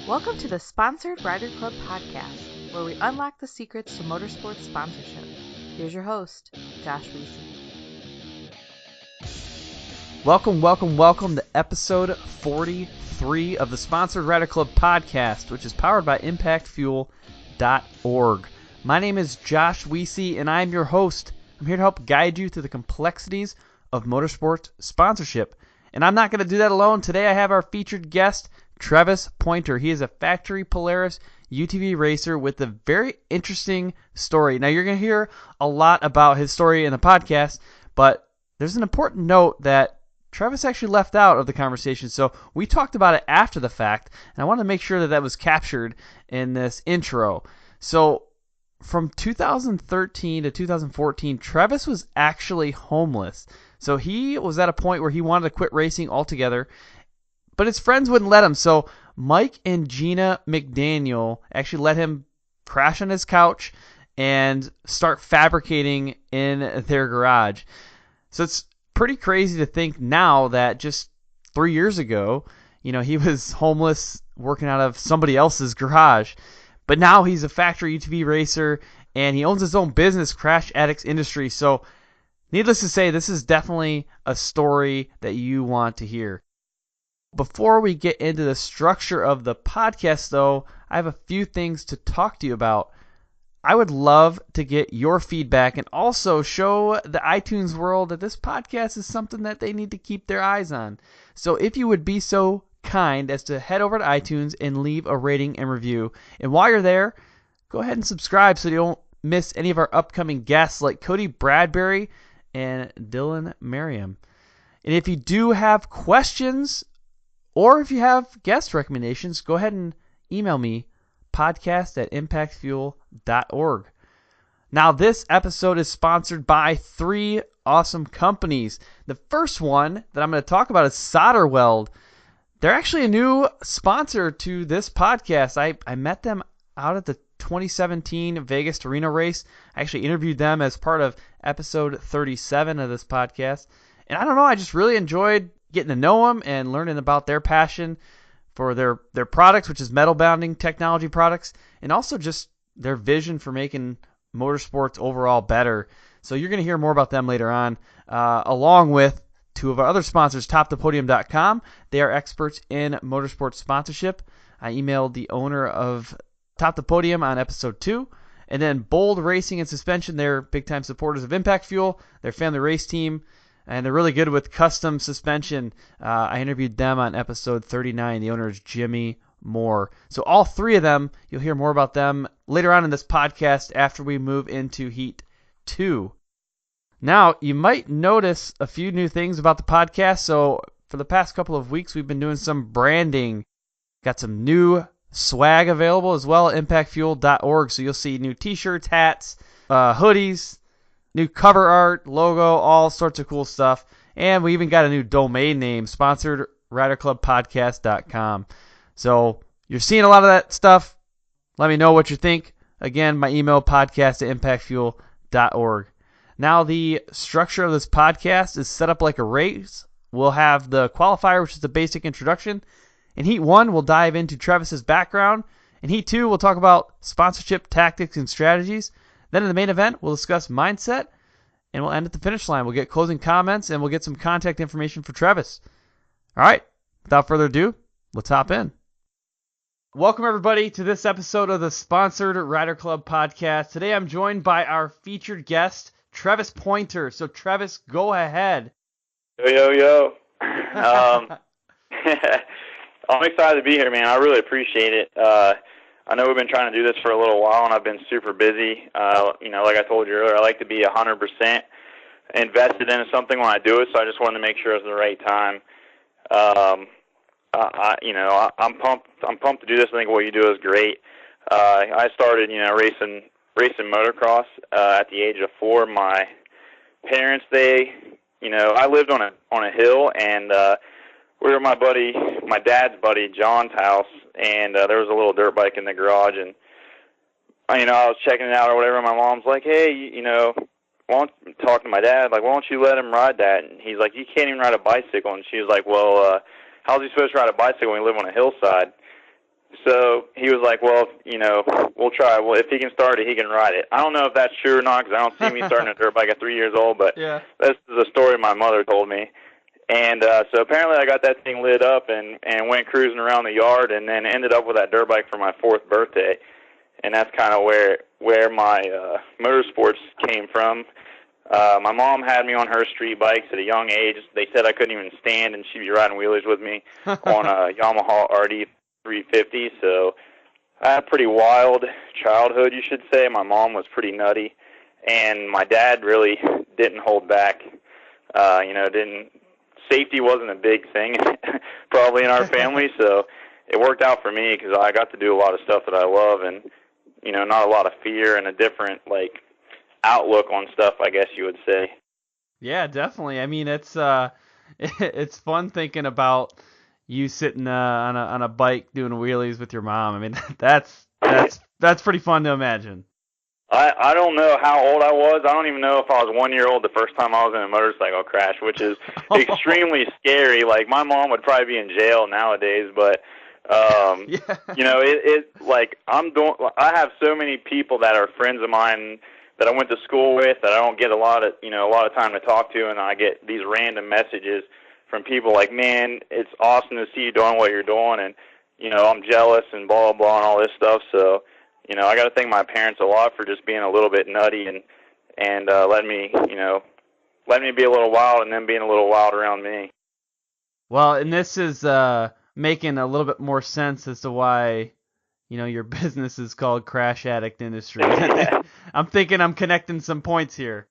Welcome to the Sponsored Rider Club podcast, where we unlock the secrets to motorsports sponsorship. Here's your host, Josh Weesey. Welcome to episode 43 of the Sponsored Rider Club podcast, which is powered by ImpactFuel.org. My name is Josh Weesey, and I'm your host. I'm here to help guide you through the complexities of motorsports sponsorship. And I'm not going to do that alone. Today I have our featured guest, Treavis Poynter. He is a factory Polaris UTV racer with a very interesting story. Now, you're going to hear a lot about his story in the podcast, but there's an important note that Treavis actually left out of the conversation. So we talked about it after the fact, and I want to make sure that that was captured in this intro. So from 2013 to 2014, Treavis was actually homeless. So he was at a point where he wanted to quit racing altogether, but his friends wouldn't let him. So Mike and Gina McDaniel actually let him crash on his couch and start fabricating in their garage. So it's pretty crazy to think now that just 3 years ago, he was homeless working out of somebody else's garage. But now he's a factory UTV racer, and he owns his own business, Crash Addicts Industries. So needless to say, this is definitely a story that you want to hear. Before we get into the structure of the podcast, though, I have a few things to talk to you about. I would love to get your feedback and also show the iTunes world that this podcast is something that they need to keep their eyes on. So if you would be so kind as to head over to iTunes and leave a rating and review. And while you're there, go ahead and subscribe so you don't miss any of our upcoming guests like Cody Bradbury and Dylan Merriam. And if you do have questions or if you have guest recommendations, go ahead and email me, podcast@impactfuel.org. Now, this episode is sponsored by 3 awesome companies. The first one that I'm going to talk about is Solder Weld. They're actually a new sponsor to this podcast. I met them out at the 2017 Vegas to Reno race. I actually interviewed them as part of episode 37 of this podcast. And I don't know, I just really enjoyed getting to know them and learning about their passion for their products, which is metal bonding technology products, and also just their vision for making motorsports overall better. So you're going to hear more about them later on, along with 2 of our other sponsors, TopThePodium.com. They are experts in motorsports sponsorship. I emailed the owner of Top the Podium on episode 2. And then Bold Racing and Suspension, they're big-time supporters of Impact Fuel, their family race team, and they're really good with custom suspension. I interviewed them on episode 39. The owner is Jimmy Moore. So all 3 of them, you'll hear more about them later on in this podcast after we move into Heat 2. Now, you might notice a few new things about the podcast. So for the past couple of weeks, we've been doing some branding. Got some new swag available as well at impactfuel.org. So you'll see new t-shirts, hats, hoodies, new cover art, logo, all sorts of cool stuff. And we even got a new domain name, sponsoredriderclubpodcast.com. So you're seeing a lot of that stuff. Let me know what you think. Again, my email, podcast@impactfuel.org. Now, the structure of this podcast is set up like a race. We'll have the qualifier, which is the basic introduction. In Heat 1, we'll dive into Treavis's background. In Heat 2, we'll talk about sponsorship tactics and strategies. Then in the main event, we'll discuss mindset, and we'll end at the finish line. We'll get closing comments, and we'll get some contact information for Treavis. All right, without further ado, let's hop in. Welcome, everybody, to this episode of the Sponsored Rider Club podcast. Today, I'm joined by our featured guest, Treavis Poynter. So, Treavis, go ahead. Yo. I'm excited to be here, man. I really appreciate it. I know we've been trying to do this for a little while, and I've been super busy. Like I told you earlier, I like to be 100% invested into something when I do it, so I just wanted to make sure it's the right time. I'm pumped. I'm pumped to do this. I think what you do is great. I started, racing motocross at the age of 4. My parents, I lived on a hill, and we were at my dad's buddy John's house, and there was a little dirt bike in the garage, and I was checking it out or whatever. And my mom's like, "Hey, why don't you talk to my dad? Like, why don't you let him ride that?" And he's like, "You can't even ride a bicycle." And she was like, "Well, how's he supposed to ride a bicycle when we live on a hillside?" So he was like, well, we'll try. Well, if he can start it, he can ride it. I don't know if that's true or not because I don't see me starting a dirt bike at 3 years old, but Yeah. this is a story my mother told me. And so apparently I got that thing lit up and went cruising around the yard and then ended up with that dirt bike for my 4th birthday. And that's kind of where my motorsports came from. My mom had me on her street bikes at a young age. They said I couldn't even stand, and she'd be riding wheelies with me on a Yamaha RD 350. So I had a pretty wild childhood, you should say. My mom was pretty nutty, and my dad really didn't hold back. Safety wasn't a big thing probably in our family, so it worked out for me because I got to do a lot of stuff that I love and, not a lot of fear and a different, outlook on stuff, I guess you would say. Yeah, definitely. I mean, it's it's fun thinking about you sitting on a bike doing wheelies with your mom. I mean, that's pretty fun to imagine. I don't know how old I was. I don't even know if I was 1 year old the first time I was in a motorcycle crash, which is extremely scary. Like, my mom would probably be in jail nowadays, but Yeah. I have so many people that are friends of mine that I went to school with that I don't get a lot of time to talk to, and I get these random messages from people like, man, it's awesome to see you doing what you're doing, and, I'm jealous and blah, blah, blah, and all this stuff. So, I got to thank my parents a lot for just being a little bit nutty and letting me be a little wild and them being a little wild around me. Well, and this is making a little bit more sense as to why, your business is called Crash Addict Industries. I'm thinking I'm connecting some points here.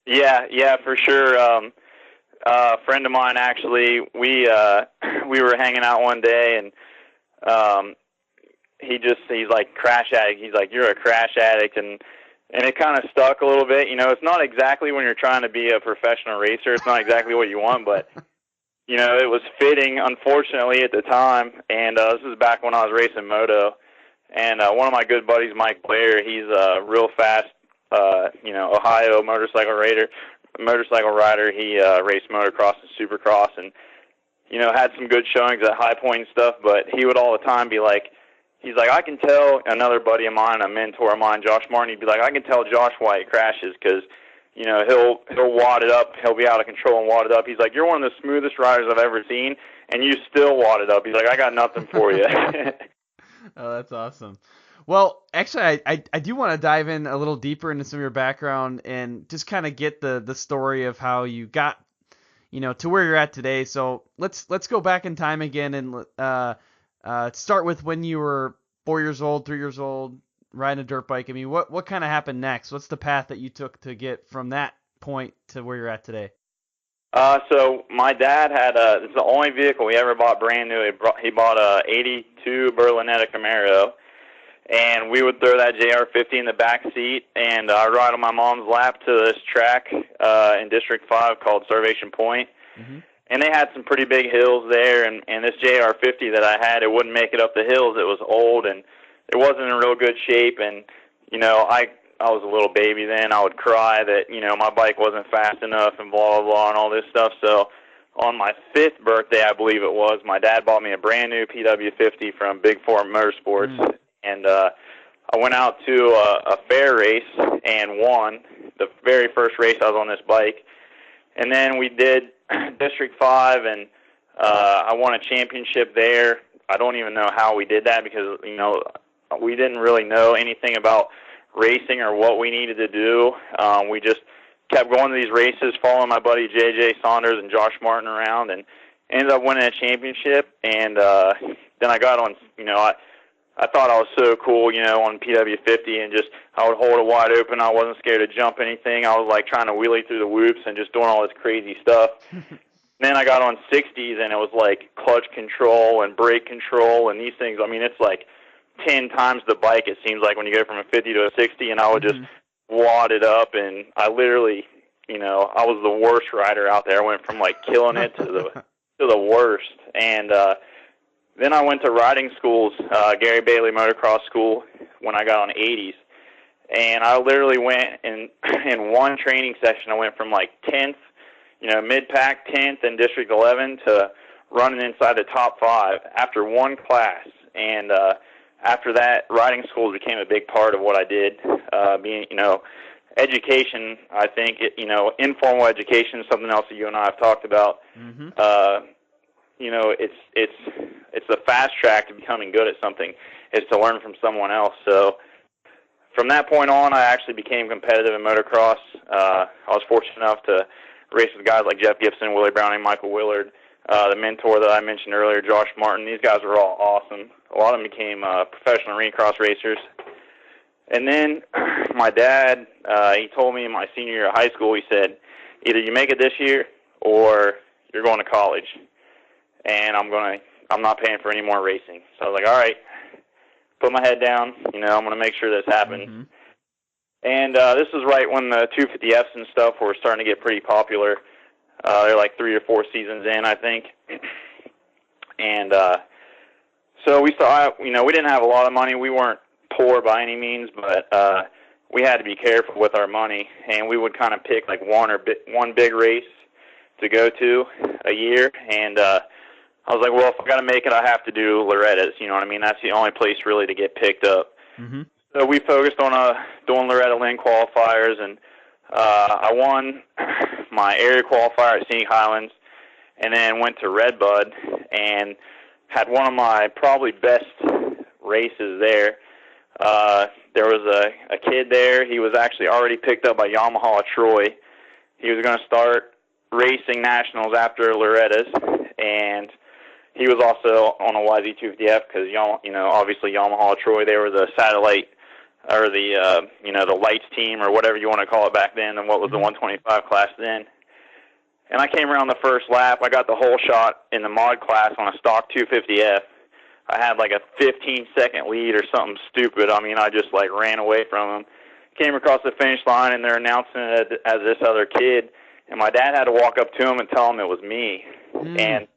Yeah, for sure. A friend of mine, actually, we were hanging out one day, and he's like, crash addict. He's like, you're a crash addict, and it kind of stuck a little bit. It's not exactly when you're trying to be a professional racer. It's not exactly what you want, but it was fitting, unfortunately, at the time. And this is back when I was racing moto. And one of my good buddies, Mike Blair, he's a real fast, Ohio motorcycle rider. He raced motocross and supercross, and had some good showings at High Point and stuff. But he would all the time be like, he's like, I can tell. Another buddy of mine, a mentor of mine, Josh Martin, he'd be like, I can tell Josh why he crashes because he'll wad it up. He'll be out of control and wad it up. He's like, you're one of the smoothest riders I've ever seen, and you still wad it up. He's like, I got nothing for you. Oh, that's awesome. Well, actually, I do want to dive in a little deeper into some of your background and just kind of get the story of how you got, to where you're at today. So let's go back in time again and start with when you were 4 years old, 3 years old, riding a dirt bike. I mean, what kind of happened next? What's the path that you took to get from that point to where you're at today? So my dad it's the only vehicle he ever bought brand new. He bought a 82 Berlinetta Camaro, and we would throw that JR50 in the back seat, and I'd ride on my mom's lap to this track in District 5 called Starvation Point. Mm-hmm. And they had some pretty big hills there, and this JR50 that I had, it wouldn't make it up the hills. It was old, and it wasn't in real good shape, and, I was a little baby then. I would cry that, my bike wasn't fast enough and blah, blah, blah, and all this stuff. So on my 5th birthday, I believe it was, my dad bought me a brand new PW50 from Big Four Motorsports, and I went out to a fair race and won the very first race I was on this bike. And then we did District 5, and I won a championship there. I don't even know how we did that because, we didn't really know anything about racing or what we needed to do. We just kept going to these races, following my buddy J.J. Saunders and Josh Martin around, and ended up winning a championship. And then I got on, I thought I was so cool, on PW50, and just I would hold it wide open. I wasn't scared to jump anything. I was like trying to wheelie through the whoops and just doing all this crazy stuff. Then I got on 60s, and it was like clutch control and brake control and these things. I mean, it's like 10 times the bike, it seems like, when you go from a 50 to a 60, and I would just wad it up, and I literally, I was the worst rider out there. I went from like killing it to the worst. And then I went to riding schools, Gary Bailey Motocross School, when I got on 80s. And I literally went in one training session, I went from like 10th, mid-pack 10th in District 11 to running inside the top 5 after one class. And after that, riding schools became a big part of what I did. Being, education, I think, informal education is something else that you and I have talked about. Mm-hmm. It's the fast track to becoming good at something is to learn from someone else. So from that point on, I actually became competitive in motocross. I was fortunate enough to race with guys like Jeff Gibson, Willie Browning, Michael Willard, the mentor that I mentioned earlier, Josh Martin. These guys were all awesome. A lot of them became professional arena cross racers. And then my dad, he told me in my senior year of high school, he said, either you make it this year or you're going to college. And I'm not paying for any more racing. So I was like, all right, put my head down. I'm going to make sure this happens. Mm-hmm. And this was right when the 250Fs and stuff were starting to get pretty popular. They're like 3 or 4 seasons in, I think. And so we saw, we didn't have a lot of money. We weren't poor by any means, but we had to be careful with our money. And we would kind of pick like one big race to go to a year. And I was like, well, if I got to make it, I have to do Loretta's. You know what I mean? That's the only place really to get picked up. Mm-hmm. So we focused on doing Loretta Lynn qualifiers, and I won my area qualifier at Scenic Highlands, and then went to Redbud and had one of my probably best races there. There was a kid there. He was actually already picked up by Yamaha of Troy. He was going to start racing nationals after Loretta's, and he was also on a YZ250F because, obviously Yamaha of Troy, they were the satellite or the lights team or whatever you want to call it back then, and what was the 125 class then. And I came around the first lap. I got the whole shot in the mod class on a stock 250F. I had like a 15-second lead or something stupid. I mean, I just like ran away from him. Came across the finish line, and they're announcing it as this other kid. And my dad had to walk up to him and tell him it was me. And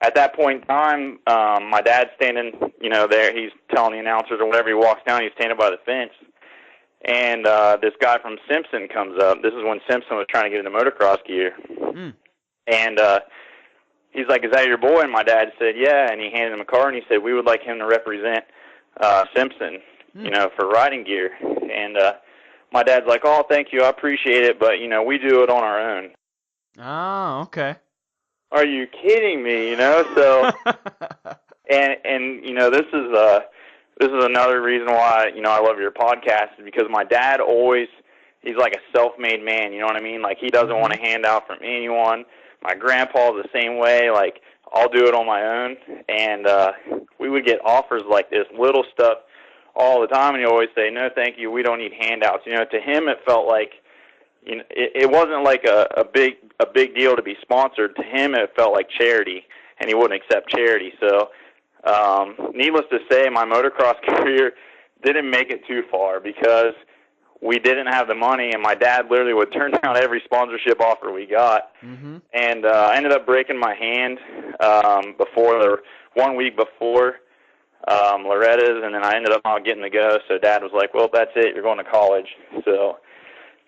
at that point in time, my dad's standing, there. He's telling the announcers or whatever. He walks down. He's standing by the fence. And this guy from Simpson comes up. This is when Simpson was trying to get into motocross gear. And he's like, is that your boy? And my dad said, yeah. And he handed him a card, and he said, we would like him to represent Simpson, for riding gear. And my dad's like, oh, thank you. I appreciate it. But, we do it on our own. Oh, okay. Are you kidding me? So, and this is another reason why, I love your podcast, is because my dad he's like a self-made man, you know what I mean? Like, he doesn't want to hand out from anyone. My grandpa's the same way. Like, I'll do it on my own. And we would get offers like this, little stuff all the time, and he always say, no, thank you, we don't need handouts. To him it felt like, it wasn't like a big deal to be sponsored. To him it felt like charity, and he wouldn't accept charity. So needless to say, my motocross career didn't make it too far because we didn't have the money, and my dad literally would turn down every sponsorship offer we got. And I ended up breaking my hand 1 week before Loretta's, and then I ended up not getting to go. So Dad was like, well, that's it, you're going to college. So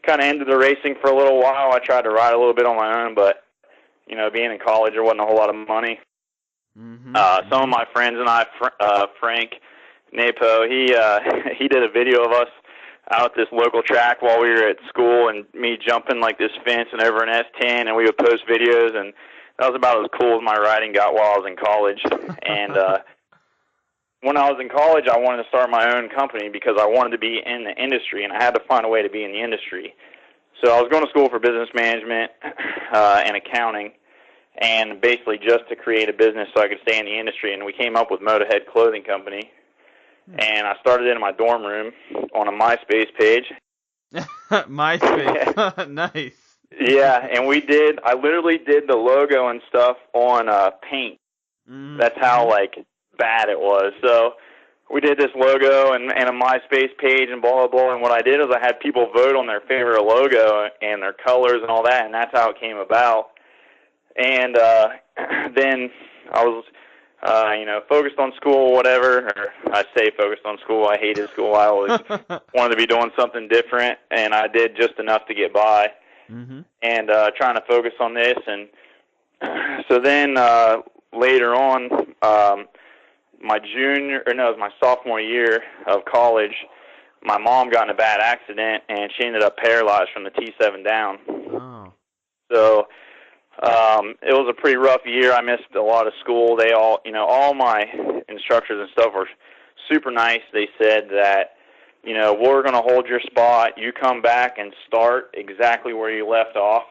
kind of ended the racing for a little while. I tried to ride a little bit on my own, but, being in college, there wasn't a whole lot of money. Some of my friends and I, Frank Napo, he did a video of us out at this local track while we were at school, and me jumping like this fence and over an S10, and we would post videos, and that was about as cool as my riding got while I was in college. And when I was in college, I wanted to start my own company because I wanted to be in the industry, and I had to find a way to be in the industry. So I was going to school for business management and accounting, and basically just to create a business so I could stay in the industry. And we came up with Motorhead Clothing Company, and I started it in my dorm room on a MySpace page. MySpace, nice. Yeah, and I literally did the logo and stuff on paint. That's how bad it was. So we did this logo and a MySpace page and blah, blah, blah. And what I did is I had people vote on their favorite logo and their colors and all that, and that's how it came about. And then I was, focused on school, whatever. Or I say focused on school. I hated school. I always wanted to be doing something different, and I did just enough to get by. And trying to focus on this. And so then later on, it was my sophomore year of college. My mom got in a bad accident, and she ended up paralyzed from the T7 down. Oh. So it was a pretty rough year. I missed a lot of school. They all my instructors and stuff were super nice. They said that, we're going to hold your spot. You come back and start exactly where you left off,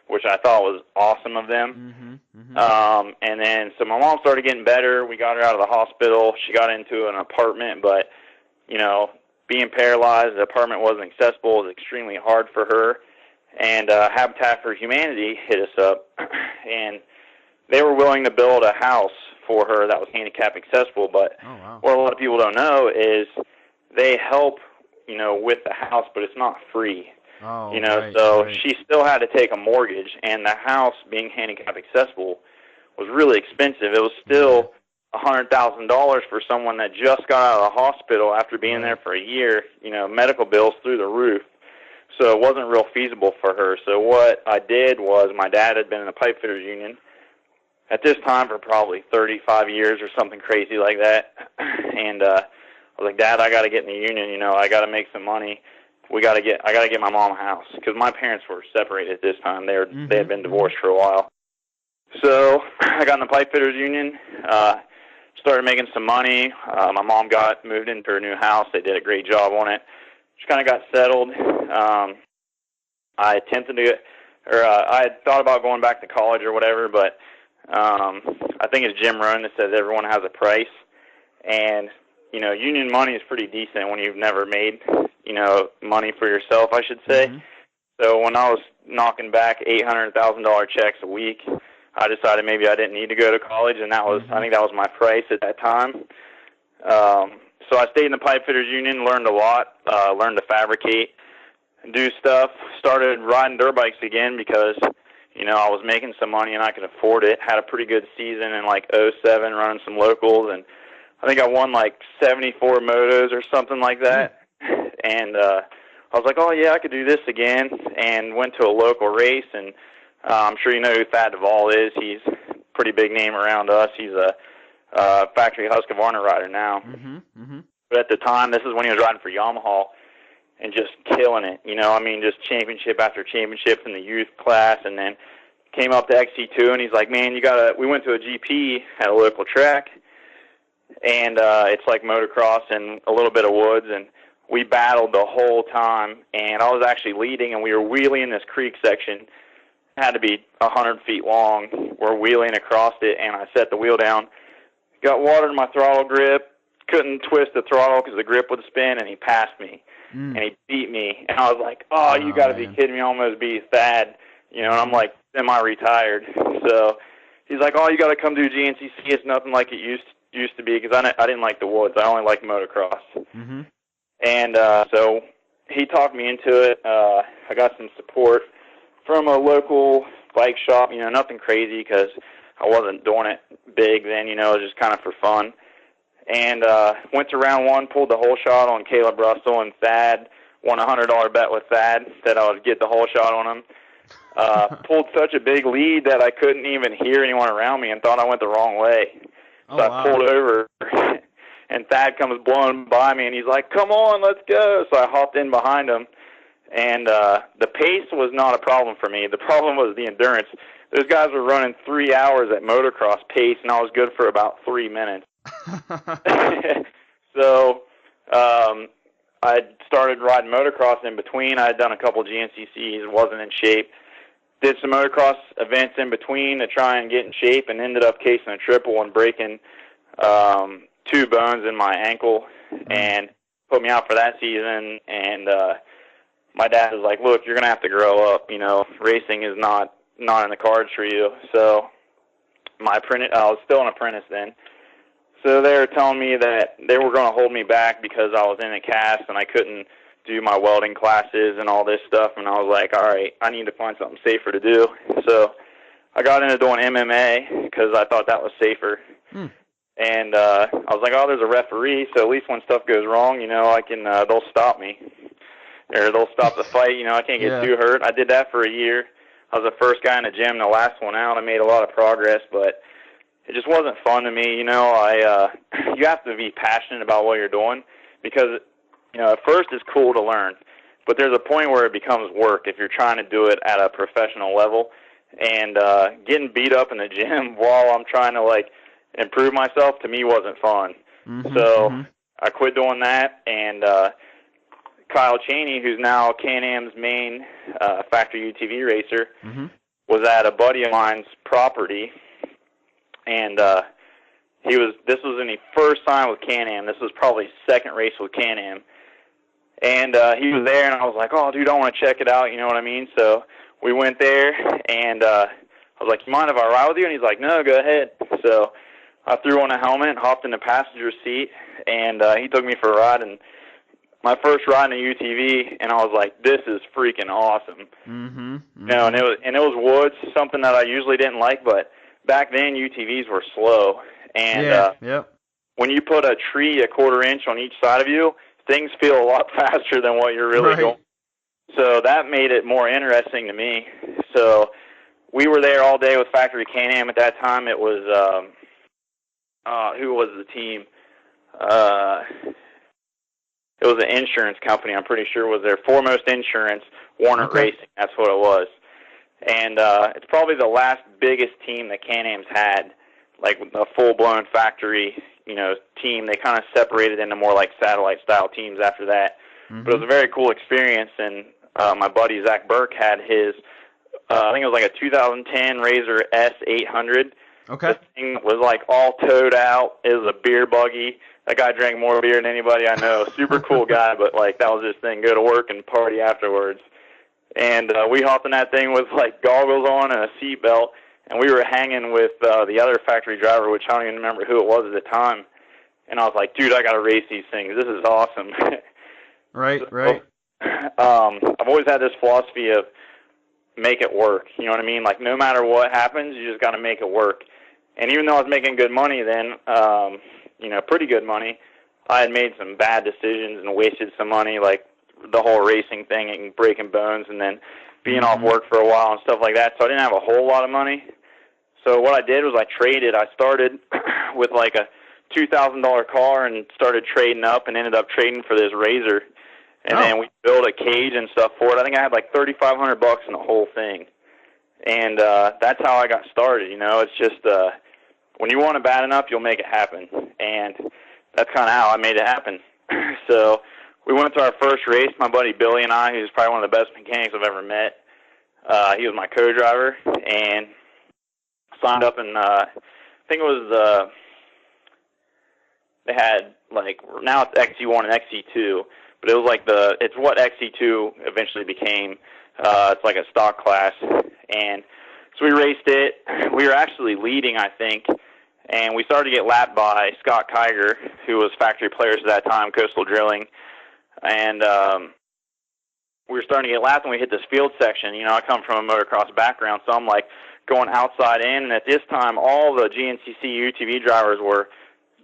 which I thought was awesome of them. And then, so my mom started getting better. We got her out of the hospital. She got into an apartment, but, being paralyzed, the apartment wasn't accessible. It was extremely hard for her. And Habitat for Humanity hit us up, and they were willing to build a house for her that was handicap accessible. But what a lot of people don't know is they help, with the house, but it's not free. She still had to take a mortgage, and the house, being handicap accessible, was really expensive. It was still $100,000 for someone that just got out of the hospital after being there for a year, medical bills through the roof. So it wasn't real feasible for her. So what I did was, my dad had been in the pipe fitters union at this time for probably 35 years or something crazy like that. And I was like, Dad, I got to get in the union. I got to make some money. I got to get my mom a house, because my parents were separated at this time. They had been divorced for a while. So I got in the pipe fitters union. Started making some money. My mom moved into her new house. They did a great job on it. She kind of got settled. I had thought about going back to college or whatever, but I think it's Jim Rohn that says everyone has a price. And, union money is pretty decent when you've never made, money for yourself, I should say. So when I was knocking back $800,000 checks a week, I decided maybe I didn't need to go to college, and I think that was my price at that time. So I stayed in the pipe fitters union, learned a lot, learned to fabricate, do stuff, started riding dirt bikes again because, I was making some money and I could afford it. Had a pretty good season in like '07, running some locals, and I think I won like 74 motos or something like that. And I was like, oh yeah, I could do this again, and went to a local race. And I'm sure you know who Thad Duvall is. He's a pretty big name around us. He's a factory Husqvarna rider now. But at the time, this is when he was riding for Yamaha and just killing it. Just championship after championship in the youth class, and then came up to XC2, and he's like, man, we went to a GP at a local track, and it's like motocross and a little bit of woods, and we battled the whole time, and I was actually leading, and we were wheeling this creek section. It had to be 100 feet long. We're wheeling across it, and I set the wheel down, got water in my throttle grip, couldn't twist the throttle because the grip would spin, and he passed me, and he beat me. And I was like, oh you got to be kidding me, I almost beat Thad, and I'm like semi-retired. So he's like, oh, you got to come do GNCC. It's nothing like it used to be, because I didn't like the woods. I only liked motocross. And so he talked me into it. I got some support from a local bike shop, nothing crazy because I wasn't doing it big then, it was just kind of for fun. And went to round one, pulled the whole shot on Caleb Russell, and Thad won a $100 bet with Thad, said I would get the whole shot on him. Pulled such a big lead that I couldn't even hear anyone around me and thought I went the wrong way. So I pulled over, and Thad comes blowing by me, and he's like, come on, let's go. So I hopped in behind him, and the pace was not a problem for me. The problem was the endurance. Those guys were running 3 hours at motocross pace, and I was good for about 3 minutes. So I started riding motocross in between. I had done a couple GNCCs, wasn't in shape. Did some motocross events in between to try and get in shape, and ended up casing a triple and breaking 2 bones in my ankle, and put me out for that season. And my dad was like, look, you're going to have to grow up. Racing is not in the cards for you. So I was still an apprentice then. So they were telling me that they were going to hold me back because I was in a cast and I couldn't do my welding classes and all this stuff. And I was like, all right, I need to find something safer to do. So I got into doing MMA because I thought that was safer. And I was like, oh, there's a referee, so at least when stuff goes wrong, I can they'll stop me, or they'll stop the fight. I can't get too hurt. I did that for a year. I was the first guy in the gym, the last one out. I made a lot of progress, but it just wasn't fun to me. You know, you have to be passionate about what you're doing because, you know, at first it's cool to learn, but there's a point where it becomes work if you're trying to do it at a professional level. And getting beat up in the gym while I'm trying to, like, improve myself, to me, wasn't fun. So I quit doing that, and Kyle Cheney, who's now Can-Am's main factory UTV racer, was at a buddy of mine's property, and this was when he first signed with Can-Am. This was probably his second race with Can-Am. And he was there, and I was like, oh, dude, I want to check it out, you know what I mean? So we went there, and I was like, you mind if I ride with you? And he's like, no, go ahead. So I threw on a helmet and hopped in the passenger seat, and he took me for a ride. And my first ride in a UTV, and I was like, this is freaking awesome. You know, and it was woods, something that I usually didn't like, but back then UTVs were slow. And when you put a tree a quarter inch on each side of you, things feel a lot faster than what you're really going. So that made it more interesting to me. So we were there all day with Factory Can-Am. At that time, it was, who was the team? It was an insurance company, I'm pretty sure, was their Foremost Insurance, Warner Racing. That's what it was. And it's probably the last biggest team that Can-Am's had, like a full-blown factory, you know, team. They kind of separated into more like satellite-style teams after that. But it was a very cool experience, and my buddy Zach Burke had his, I think it was like a 2010 Razor S800. This thing was like all towed out. It was a beer buggy. That guy drank more beer than anybody I know. Super cool guy, but like that was his thing, go to work and party afterwards. And we hopped in that thing with like goggles on and a seatbelt, and we were hanging with the other factory driver, which I don't even remember who it was at the time. And I was like, dude, I got to race these things. This is awesome. Right. I've always had this philosophy of make it work. You know what I mean? Like, no matter what happens, you just got to make it work. And even though I was making good money then, you know, pretty good money, I had made some bad decisions and wasted some money, like the whole racing thing and breaking bones and then being off work for a while and stuff like that. So I didn't have a whole lot of money. So what I did was I traded. I started with like a $2,000 car and started trading up and ended up trading for this Razor. And then we built a cage and stuff for it. I think I had like $3,500 in the whole thing. And that's how I got started, you know. It's just when you want it bad enough, you'll make it happen. And that's kind of how I made it happen. So we went to our first race, my buddy Billy and I, who's probably one of the best mechanics I've ever met. He was my co-driver, and signed up, and I think it was they had, like, now it's XC1 and XC2, but it was like it's what XC2 eventually became. It's like a stock class. And so we raced it. We were actually leading, I think, and we started to get lapped by Scott Kiger, who was factory players at that time, Coastal Drilling. And we were starting to get lapped, and we hit this field section. You know, I come from a motocross background, so I'm like going outside in. And at this time, all the GNCC UTV drivers were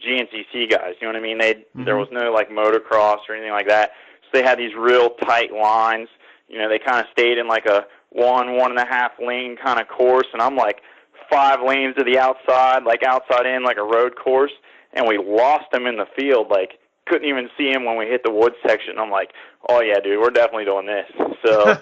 GNCC guys. You know what I mean? There was no like motocross or anything like that. So they had these real tight lines. You know, they kind of stayed in like a 1.5 lane kind of course, and I'm like 5 lanes to the outside, like outside in, like a road course, and we lost him in the field. Like, couldn't even see him when we hit the woods section. I'm like, oh yeah, dude, we're definitely doing this. So,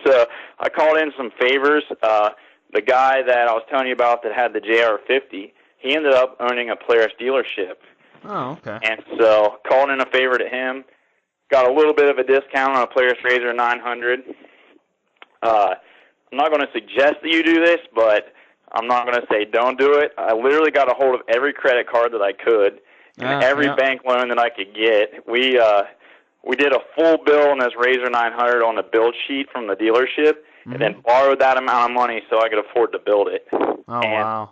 so I called in some favors. The guy that I was telling you about that had the JR50, he ended up owning a Polaris dealership. Oh, okay. And so called in a favor to him. Got a little bit of a discount on a Polaris Razor 900. I'm not going to suggest that you do this, but I'm not going to say don't do it. I literally got a hold of every credit card that I could and every bank loan that I could get. We did a full bill on this Razor 900 on the build sheet from the dealership, and then borrowed that amount of money so I could afford to build it. Oh, wow.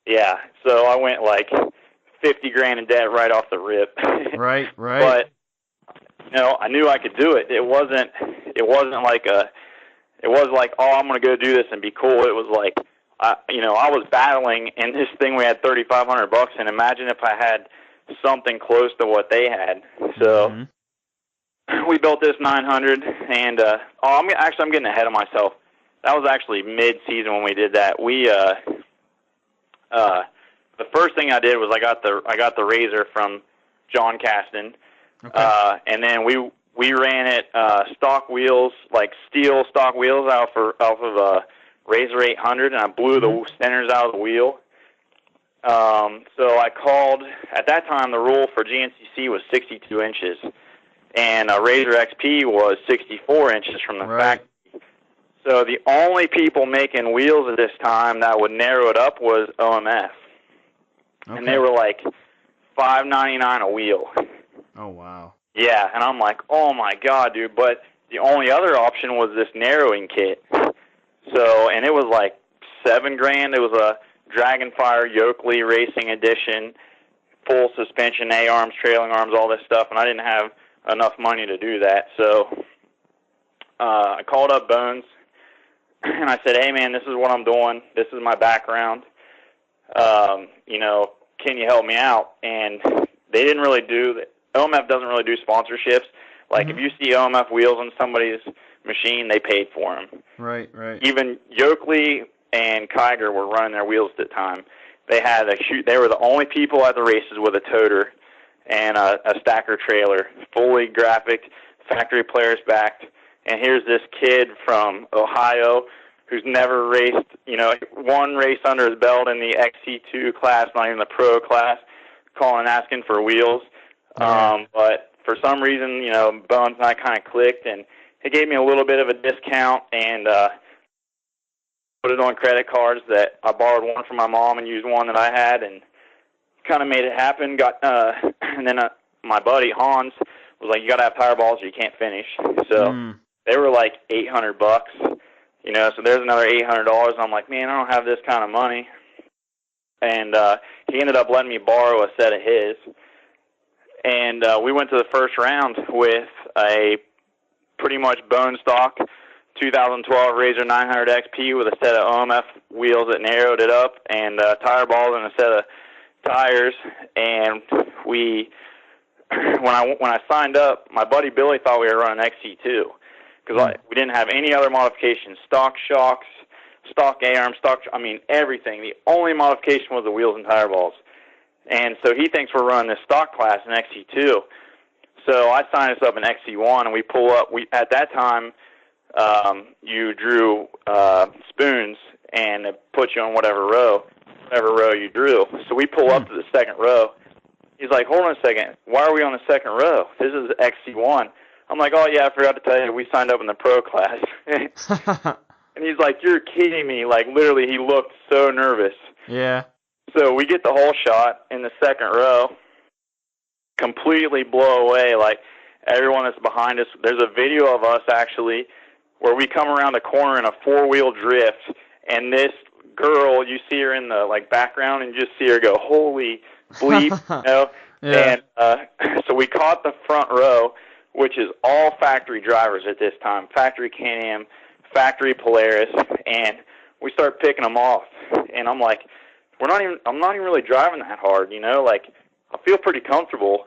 Yeah, so I went like $50,000 in debt right off the rip. Right. But you know, I knew I could do it. It wasn't like it was like, oh, I'm going to go do this and be cool. It was like, you know, I was battling in this thing we had $3,500, and imagine if I had something close to what they had. So we built this 900, and I'm getting ahead of myself. That was actually mid-season when we did that. The first thing I did was I got the razor from John Caston, and then we ran it stock wheels, like steel stock wheels, off of a Razor 800, and I blew the centers out of the wheel. So I called, at that time the rule for GNCC was 62 inches, and a Razor XP was 64 inches from the factory. So the only people making wheels at this time that would narrow it up was OMF. Okay. And they were like $5.99 a wheel. Oh, wow. Yeah, and I'm like, oh my God, dude. But the only other option was this narrowing kit. So, and it was like $7,000. It was a Dragonfire Yoakley Racing Edition, full suspension, A-arms, trailing arms, all this stuff, and I didn't have enough money to do that. So I called up Bones, and I said, hey, man, this is what I'm doing. This is my background. Can you help me out? And they didn't really OMF doesn't really do sponsorships. Like, if you see OMF wheels on somebody's machine, they paid for them. Right. Even Yoakley and Kiger were running their wheels at the time. They were the only people at the races with a toter and a stacker trailer, fully graphic, factory players backed. And here's this kid from Ohio who's never raced, one race under his belt in the XC2 class, not even the pro class, calling asking for wheels. But for some reason, Bones and I kind of clicked, and he gave me a little bit of a discount and put it on credit cards that I borrowed one from my mom and used one that I had, and kind of made it happen. And then my buddy Hans was like, you got to have tire balls or you can't finish. So they were like $800, so there's another $800. I'm like, man, I don't have this kind of money. And he ended up letting me borrow a set of his. And we went to the first round with a pretty much bone stock 2012 Razor 900 XP with a set of OMF wheels that narrowed it up, and tire balls and a set of tires. And when I signed up, my buddy Billy thought we were running XC2 because we didn't have any other modifications, stock shocks, stock A-arms, everything. The only modification was the wheels and tire balls. And so he thinks we're running this stock class in XC2. So I signed us up in XC1, and we pull up. At that time, you drew spoons, and it put you on whatever row you drew. So we pull up to the second row. He's like, hold on a second. Why are we on the second row? This is XC1. I'm like, oh, yeah, I forgot to tell you, we signed up in the pro class. And he's like, you're kidding me. Like, literally, he looked so nervous. Yeah. So we get the whole shot in the second row, completely blow away, like everyone that's behind us. There's a video of us, actually, where we come around a corner in a four-wheel drift, and this girl, you see her in the background, and you just see her go, holy bleep, Yeah. And so we caught the front row, which is all factory drivers at this time, factory Can-Am, factory Polaris, and we start picking them off. And I'm like, I'm not even really driving that hard, I feel pretty comfortable.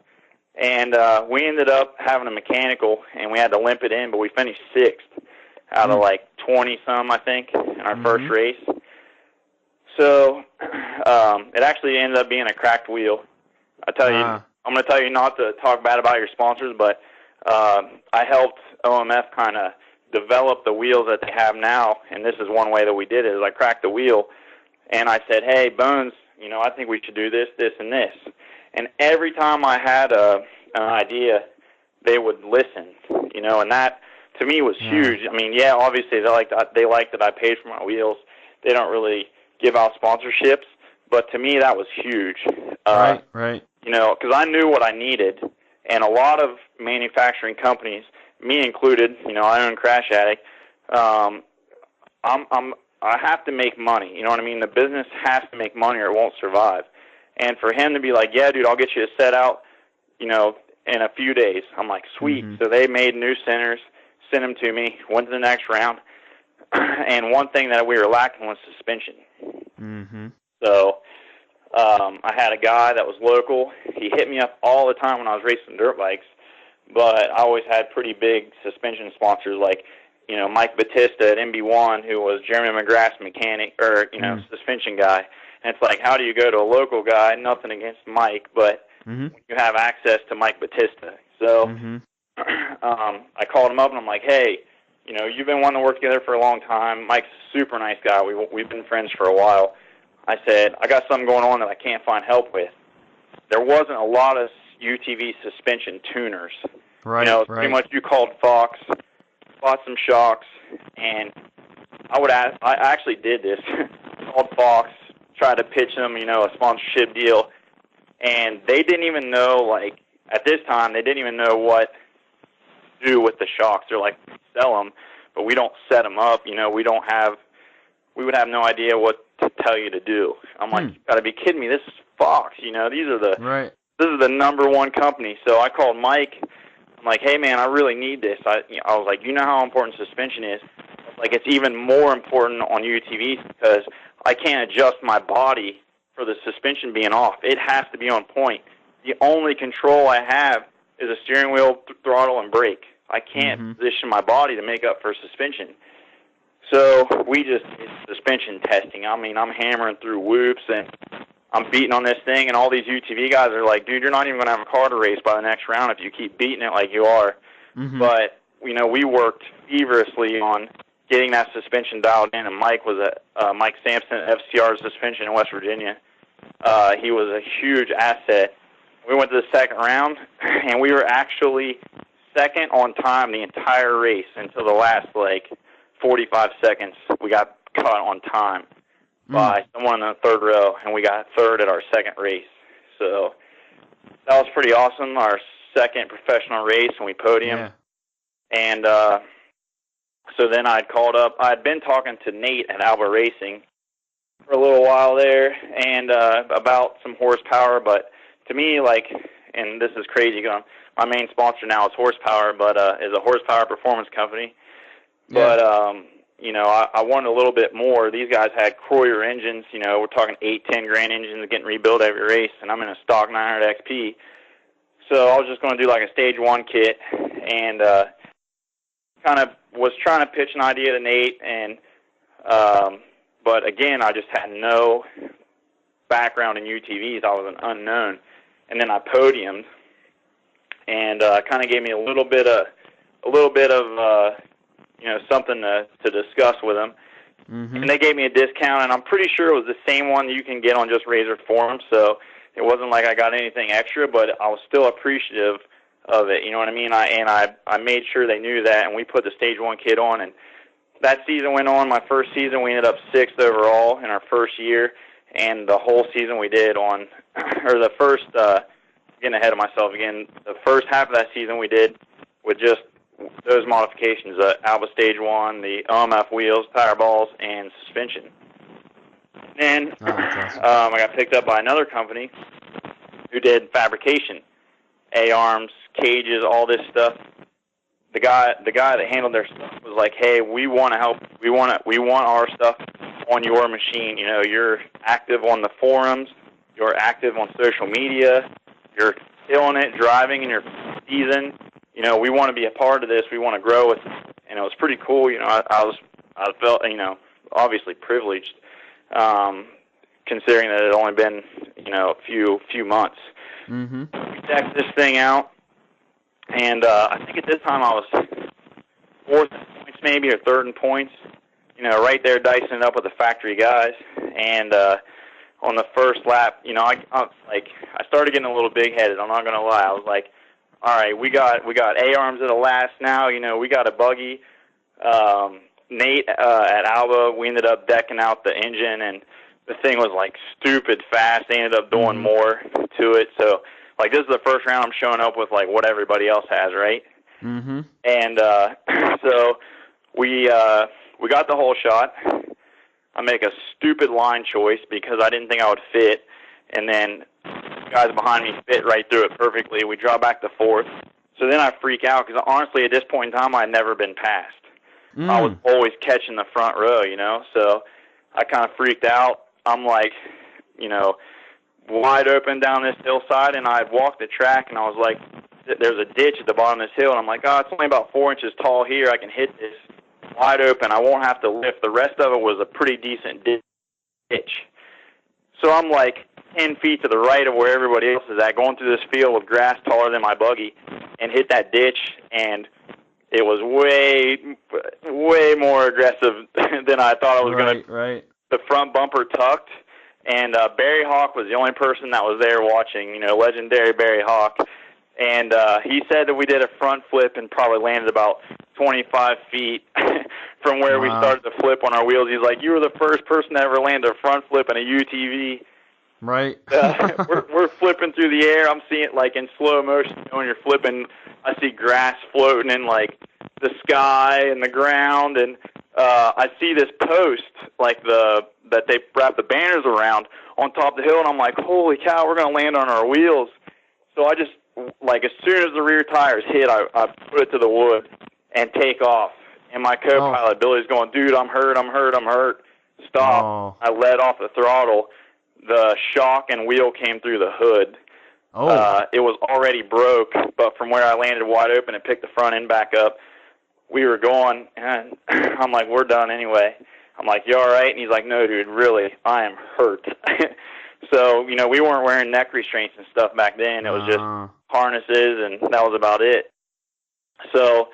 And we ended up having a mechanical, and we had to limp it in, but we finished sixth out of 20-some, I think, in our first race. So it actually ended up being a cracked wheel. I'm going to tell you not to talk bad about your sponsors, but I helped OMF kind of develop the wheels that they have now, and this is one way that we did it, is I cracked the wheel, and I said, hey, Bones, I think we should do this, this, and this. And every time I had an idea, they would listen, and that, to me, was huge. Obviously, they like that I paid for my wheels. They don't really give out sponsorships, but to me, that was huge. Right. Because I knew what I needed, and a lot of manufacturing companies, me included, I own Crash Addict, I have to make money, you know what I mean? The business has to make money or it won't survive. And for him to be like, yeah, dude, I'll get you a set out, in a few days. I'm like, sweet. So they made new centers, sent them to me, went to the next round. And one thing that we were lacking was suspension. So I had a guy that was local. He hit me up all the time when I was racing dirt bikes, but I always had pretty big suspension sponsors like, Mike Batista at MB1, who was Jeremy McGrath's mechanic, or, suspension guy. And it's like, how do you go to a local guy? Nothing against Mike, but Mhm. you have access to Mike Batista. So Mhm. I called him up, and I'm like, hey, you've been wanting to work together for a long time. Mike's a super nice guy. We've been friends for a while. I said, I got something going on that I can't find help with. There wasn't a lot of UTV suspension tuners. Right, Pretty much you called Fox, bought some shocks, and I actually did this. Called Fox, tried to pitch them, a sponsorship deal, and they didn't even know, at this time, they didn't even know what to do with the shocks. They're like, sell them, but we don't set them up. We would have no idea what to tell you to do. I'm like, you gotta be kidding me. This is Fox. This is the number one company. So I called Mike. I'm like, hey man, I really need this. I was like, you know how important suspension is. Like, it's even more important on UTVs because I can't adjust my body for the suspension being off. It has to be on point. The only control I have is a steering wheel, throttle, and brake. I can't position my body to make up for suspension. So we just did suspension testing. I mean, I'm hammering through whoops, and I'm beating on this thing, and all these UTV guys are like, dude, you're not even going to have a car to race by the next round if you keep beating it like you are. But, we worked feverishly on getting that suspension dialed in, and Mike was Mike Sampson at FCR Suspension in West Virginia. He was a huge asset. We went to the second round, and we were actually second on time the entire race until the last, 45 seconds. We got caught on time by someone in the third row, and we got third at our second race. So that was pretty awesome, our second professional race, and we podiumed. Yeah. And so then I'd called up. I'd been talking to Nate at Alba Racing for a little while there and about some horsepower, but to me, and this is crazy, my main sponsor now is Horsepower, but is a horsepower performance company. Yeah. But, I wanted a little bit more. These guys had Croyer engines, we're talking 8-10 grand engines getting rebuilt every race, and I'm in a stock 900 XP. So I was just going to do a stage 1 kit and kind of was trying to pitch an idea to Nate, and but again, I just had no background in UTVs. I was an unknown. And then I podiumed, and kind of gave me a little bit of something to discuss with them. And they gave me a discount, and I'm pretty sure it was the same one you can get on just Razor Forums, so it wasn't like I got anything extra, but I was still appreciative of it, you know what I mean? I made sure they knew that, and we put the Stage 1 kit on, and that season went on. My first season, we ended up 6th overall in our first year, and the whole season we did on, or the first, getting ahead of myself again, the first half of that season we did with just those modifications, Alba Stage 1, the OMF wheels, tire balls, and suspension. And I got picked up by another company who did fabrication, A-arms, cages, all this stuff. The guy that handled their stuff was like, hey, we want to help. We want our stuff on your machine. You're active on the forums. You're active on social media. You're killing it, driving in your season. We want to be a part of this. We want to grow it. And it was pretty cool. I felt, obviously privileged, considering that it had only been, a few months. We decked this thing out, and I think at this time I was 4th in points maybe, or 3rd in points, right there dicing it up with the factory guys. And on the first lap, I started getting a little big-headed, I'm not going to lie. I was like, all right, we got A-arms at the last now, we got a buggy. Nate at Alba, we ended up decking out the engine, and the thing was stupid fast. They ended up doing more to it. So this is the first round I'm showing up with what everybody else has, right? And so we got the whole shot. I make a stupid line choice because I didn't think I would fit, and then the guys behind me fit right through it perfectly. We draw back to 4th. So then I freak out because honestly at this point in time I had never been passed. I was always catching the front row, so I kind of freaked out. I'm wide open down this hillside, and I'd walked the track, and I was like, there's a ditch at the bottom of this hill, and I'm like, it's only about 4 inches tall here. I can hit this wide open. I won't have to lift. The rest of it was a pretty decent ditch. So I'm like 10 feet to the right of where everybody else is at, going through this field with grass taller than my buggy, and hit that ditch, and it was way more aggressive than I thought it was going to. Right. The front bumper tucked, and Barry Hawk was the only person that was there watching, legendary Barry Hawk. And he said that we did a front flip and probably landed about 25 feet from where we started to flip on our wheels. He's like, you were the first person to ever land a front flip in a UTV. Right. We're flipping through the air. I'm seeing it like in slow motion. When you're flipping, I see grass floating in like the sky and the ground, and I see this post like that they wrap the banners around on top of the hill, and I'm like, holy cow, we're gonna land on our wheels. So I just like as soon as the rear tires hit, I put it to the wood and take off. And my co-pilot Billy's going, dude, I'm hurt. Stop. Oh. I let off the throttle. The shock and wheel came through the hood. It was already broke, but from where I landed wide open and picked the front end back up, we were going, and I'm like, we're done anyway. I'm like, you all right? And he's like, no, dude, really, I am hurt. So, we weren't wearing neck restraints and stuff back then. It was just harnesses, and that was about it. So,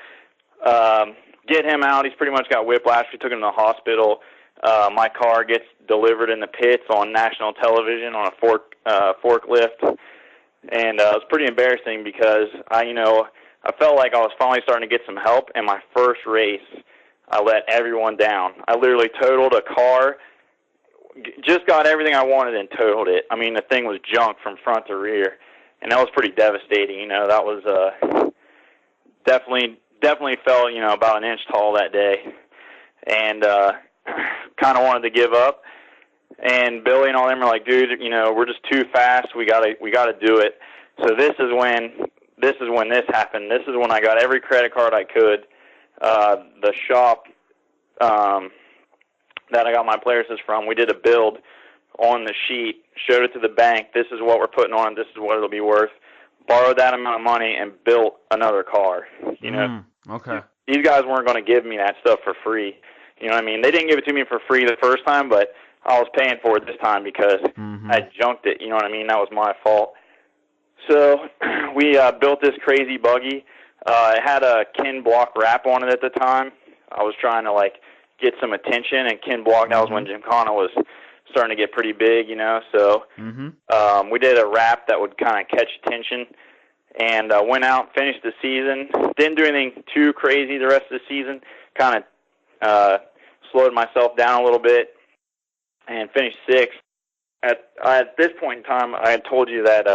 get him out. He's pretty much got whiplash. We took him to the hospital. My car gets delivered in the pits on national television on a forklift. And it was pretty embarrassing because I felt like I was finally starting to get some help. And my first race, I let everyone down. I literally totaled a car, just got everything I wanted and totaled it. I mean, the thing was junk from front to rear. And that was pretty devastating. That was definitely fell, about an inch tall that day. And kind of wanted to give up. And Billy and all them are like, dude, we're just too fast. We gotta do it. So this is when this happened. This is when I got every credit card I could. The shop that I got my players from, we did a build on the sheet, showed it to the bank. This is what we're putting on. This is what it'll be worth. Borrowed that amount of money and built another car. Okay. These guys weren't going to give me that stuff for free. You know what I mean? They didn't give it to me for free the first time, but I was paying for it this time because I junked it. You know what I mean? That was my fault. So we built this crazy buggy. It had a Ken Block wrap on it at the time. I was trying to get some attention, and Ken Block, that was when Gymkhana was starting to get pretty big, So we did a wrap that would kind of catch attention, and went out, finished the season. Didn't do anything too crazy the rest of the season. Kind of slowed myself down a little bit and finished sixth. At this point in time, I had told you that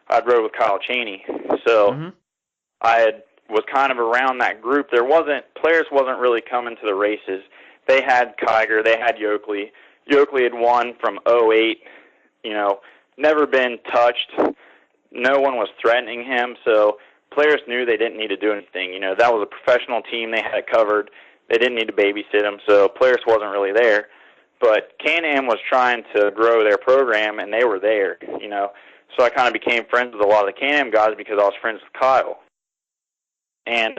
I'd rode with Kyle Chaney, so I was kind of around that group. Players wasn't really coming to the races. They had Kiger, they had Yoakley. Yoakley had won from 2008, never been touched. No one was threatening him, so players knew they didn't need to do anything. That was a professional team. They had it covered. They didn't need to babysit him, so players wasn't really there. But Can-Am was trying to grow their program, and they were there, So I kind of became friends with a lot of the Can-Am guys because I was friends with Kyle. And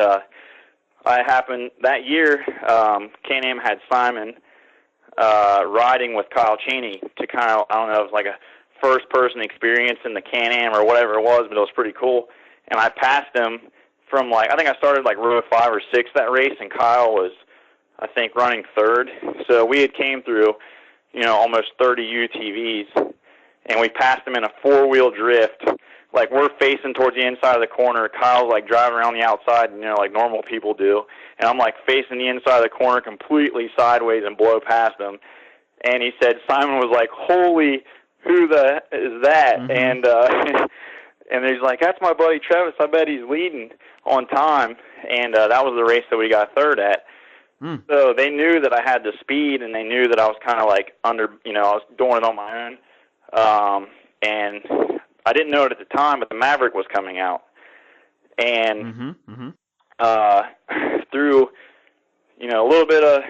I happened that year, Can-Am had Simon riding with Kyle Chaney to kind of, I don't know, it was like a first-person experience in the Can-Am or whatever it was, but it was pretty cool. And I passed him from I think I started row 5 or 6 that race, and Kyle was, I think, running third. So we had came through, almost 30 UTVs, and we passed him in a 4-wheel drift. We're facing towards the inside of the corner. Kyle's driving around the outside, like normal people do. And I'm facing the inside of the corner completely sideways and blow past him. And he said, Simon was like, holy, who the is that? And he's like, that's my buddy Treavis. I bet he's leading on time. And that was the race that we got third at. So they knew that I had the speed, and they knew that I was kind of under, I was doing it on my own. And I didn't know it at the time, but the Maverick was coming out. And through, a little bit of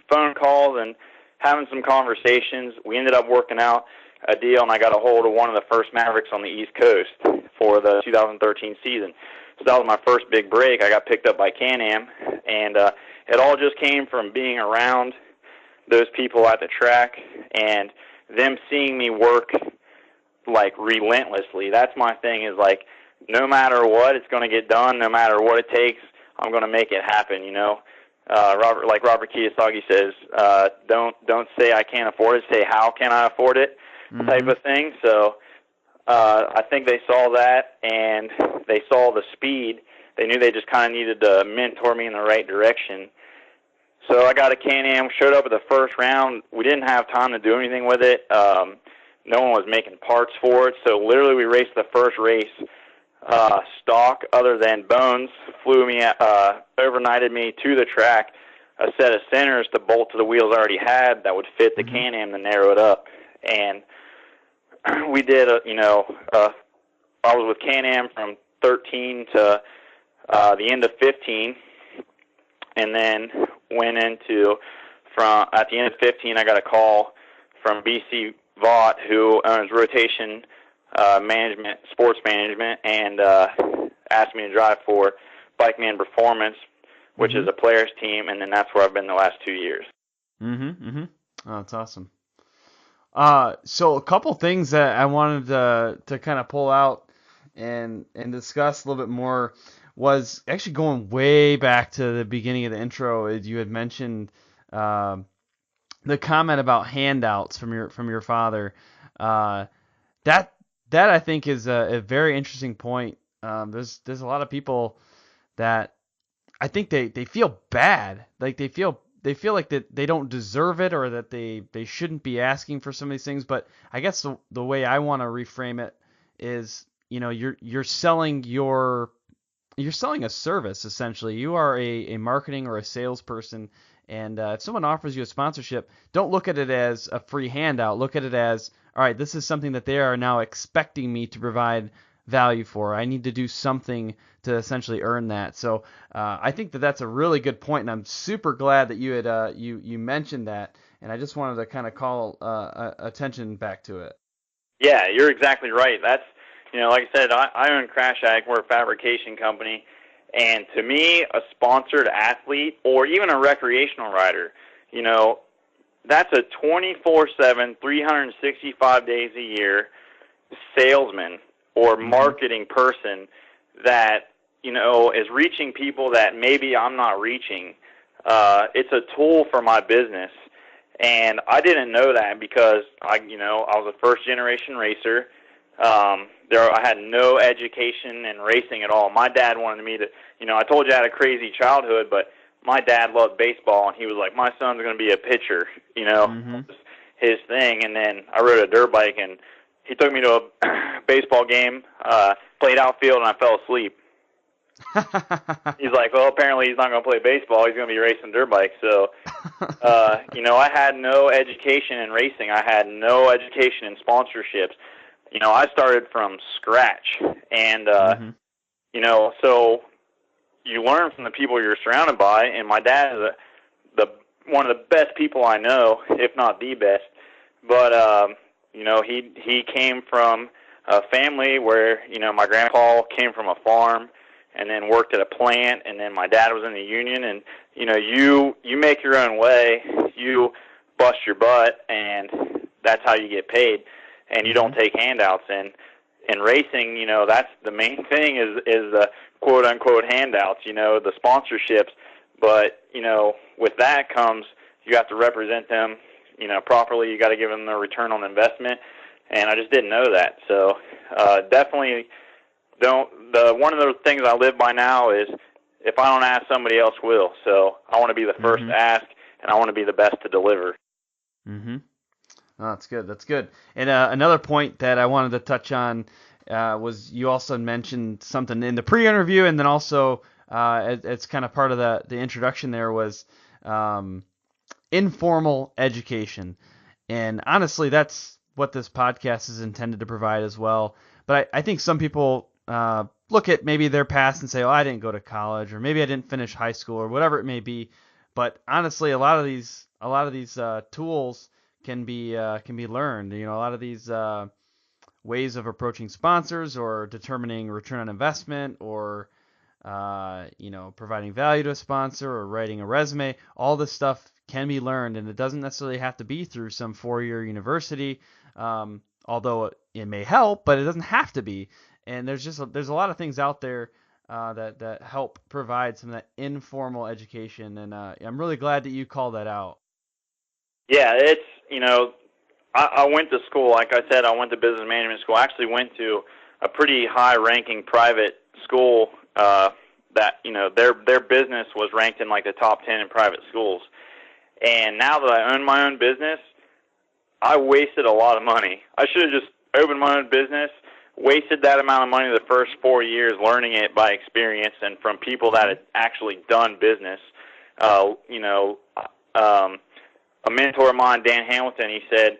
phone calls and having some conversations, we ended up working out a deal, and I got a hold of one of the first Mavericks on the East Coast for the 2013 season. So that was my first big break. I got picked up by Can-Am, and it all just came from being around those people at the track and them seeing me work like relentlessly. That's my thing, is like, no matter what, it's going to get done. No matter what it takes, I'm going to make it happen. Robert Kiyosaki says, don't say I can't afford it. Say how can I afford it, type of thing. So I think they saw that, and they saw the speed. They knew they just kind of needed to mentor me in the right direction. So I got a Can-Am, showed up at the first round. We didn't have time to do anything with it. No one was making parts for it. So literally we raced the first race stock, other than Bones flew me, overnighted me to the track, a set of centers to bolt to the wheels I already had that would fit the Can-Am to narrow it up. And we did, I was with Can-Am from 13 to the end of 15, and then went into, at the end of 15, I got a call from BC Vaught, who owns Rotation Management, Sports Management, and asked me to drive for Bike Man Performance, which is a players team, and then that's where I've been the last 2 years. Oh, that's awesome. So a couple things that I wanted to kind of pull out and discuss a little bit more was actually going way back to the beginning of the intro. You had mentioned the comment about handouts from your father. That I think is a very interesting point. There's a lot of people that I think they feel bad, like they feel like that they don't deserve it, or that they shouldn't be asking for some of these things. But I guess the way I want to reframe it is, you're selling a service, essentially. You are a marketing or a salesperson, and if someone offers you a sponsorship, don't look at it as a free handout. Look at it as, all right, this is something that they are now expecting me to provide value for. I need to do something to essentially earn that. So I think that that's a really good point, and I'm super glad that you had you mentioned that, and I just wanted to kind of call attention back to it. Yeah, you're exactly right. That's, like I said, I own Crash Ag. We're a fabrication company, and to me, a sponsored athlete or even a recreational rider, that's a 24/7, 365 days a year salesman or marketing person that, is reaching people that maybe I'm not reaching. It's a tool for my business. And I didn't know that because I was a first generation racer. I had no education in racing at all. My dad wanted me to, I told you I had a crazy childhood, but my dad loved baseball, and he was like, my son's going to be a pitcher, his thing. And then I rode a dirt bike, and he took me to a baseball game, played outfield, and I fell asleep. He's like, well, apparently he's not going to play baseball. He's going to be racing dirt bikes. So, I had no education in racing. I had no education in sponsorships. I started from scratch. And, so you learn from the people you're surrounded by. And my dad is one of the best people I know, if not the best. But, he came from a family where, my grandpa came from a farm and then worked at a plant, and then my dad was in the union. And, you make your own way, you bust your butt, and that's how you get paid, and you don't take handouts. And in racing, that's the main thing is the quote-unquote handouts, the sponsorships. But, with that comes you have to represent them, properly. You got to give them the return on investment, and I just didn't know that. So definitely one of the things I live by now is if I don't ask, somebody else will. So I want to be the first to ask, and I want to be the best to deliver. Oh, that's good. That's good. And another point that I wanted to touch on was you also mentioned something in the pre-interview, and then also it's kind of part of the introduction there was informal education. And honestly, that's what this podcast is intended to provide as well. But I think some people look at maybe their past and say, oh, I didn't go to college, or maybe I didn't finish high school, or whatever it may be. But honestly, a lot of these tools can be learned. A lot of these ways of approaching sponsors, or determining return on investment, or providing value to a sponsor, or writing a resume. All this stuff can be learned, and it doesn't necessarily have to be through some 4-year university, although it may help, but it doesn't have to be. And there's a lot of things out there that help provide some of that informal education, and I'm really glad that you call that out. Yeah, it's, I went to school. Like I said, I went to business management school. I actually went to a pretty high-ranking private school that, their business was ranked in like the top 10 in private schools. And now that I own my own business, I wasted a lot of money. I should have just opened my own business, wasted that amount of money the first 4 years learning it by experience and from people that had actually done business. A mentor of mine, Dan Hamilton, he said,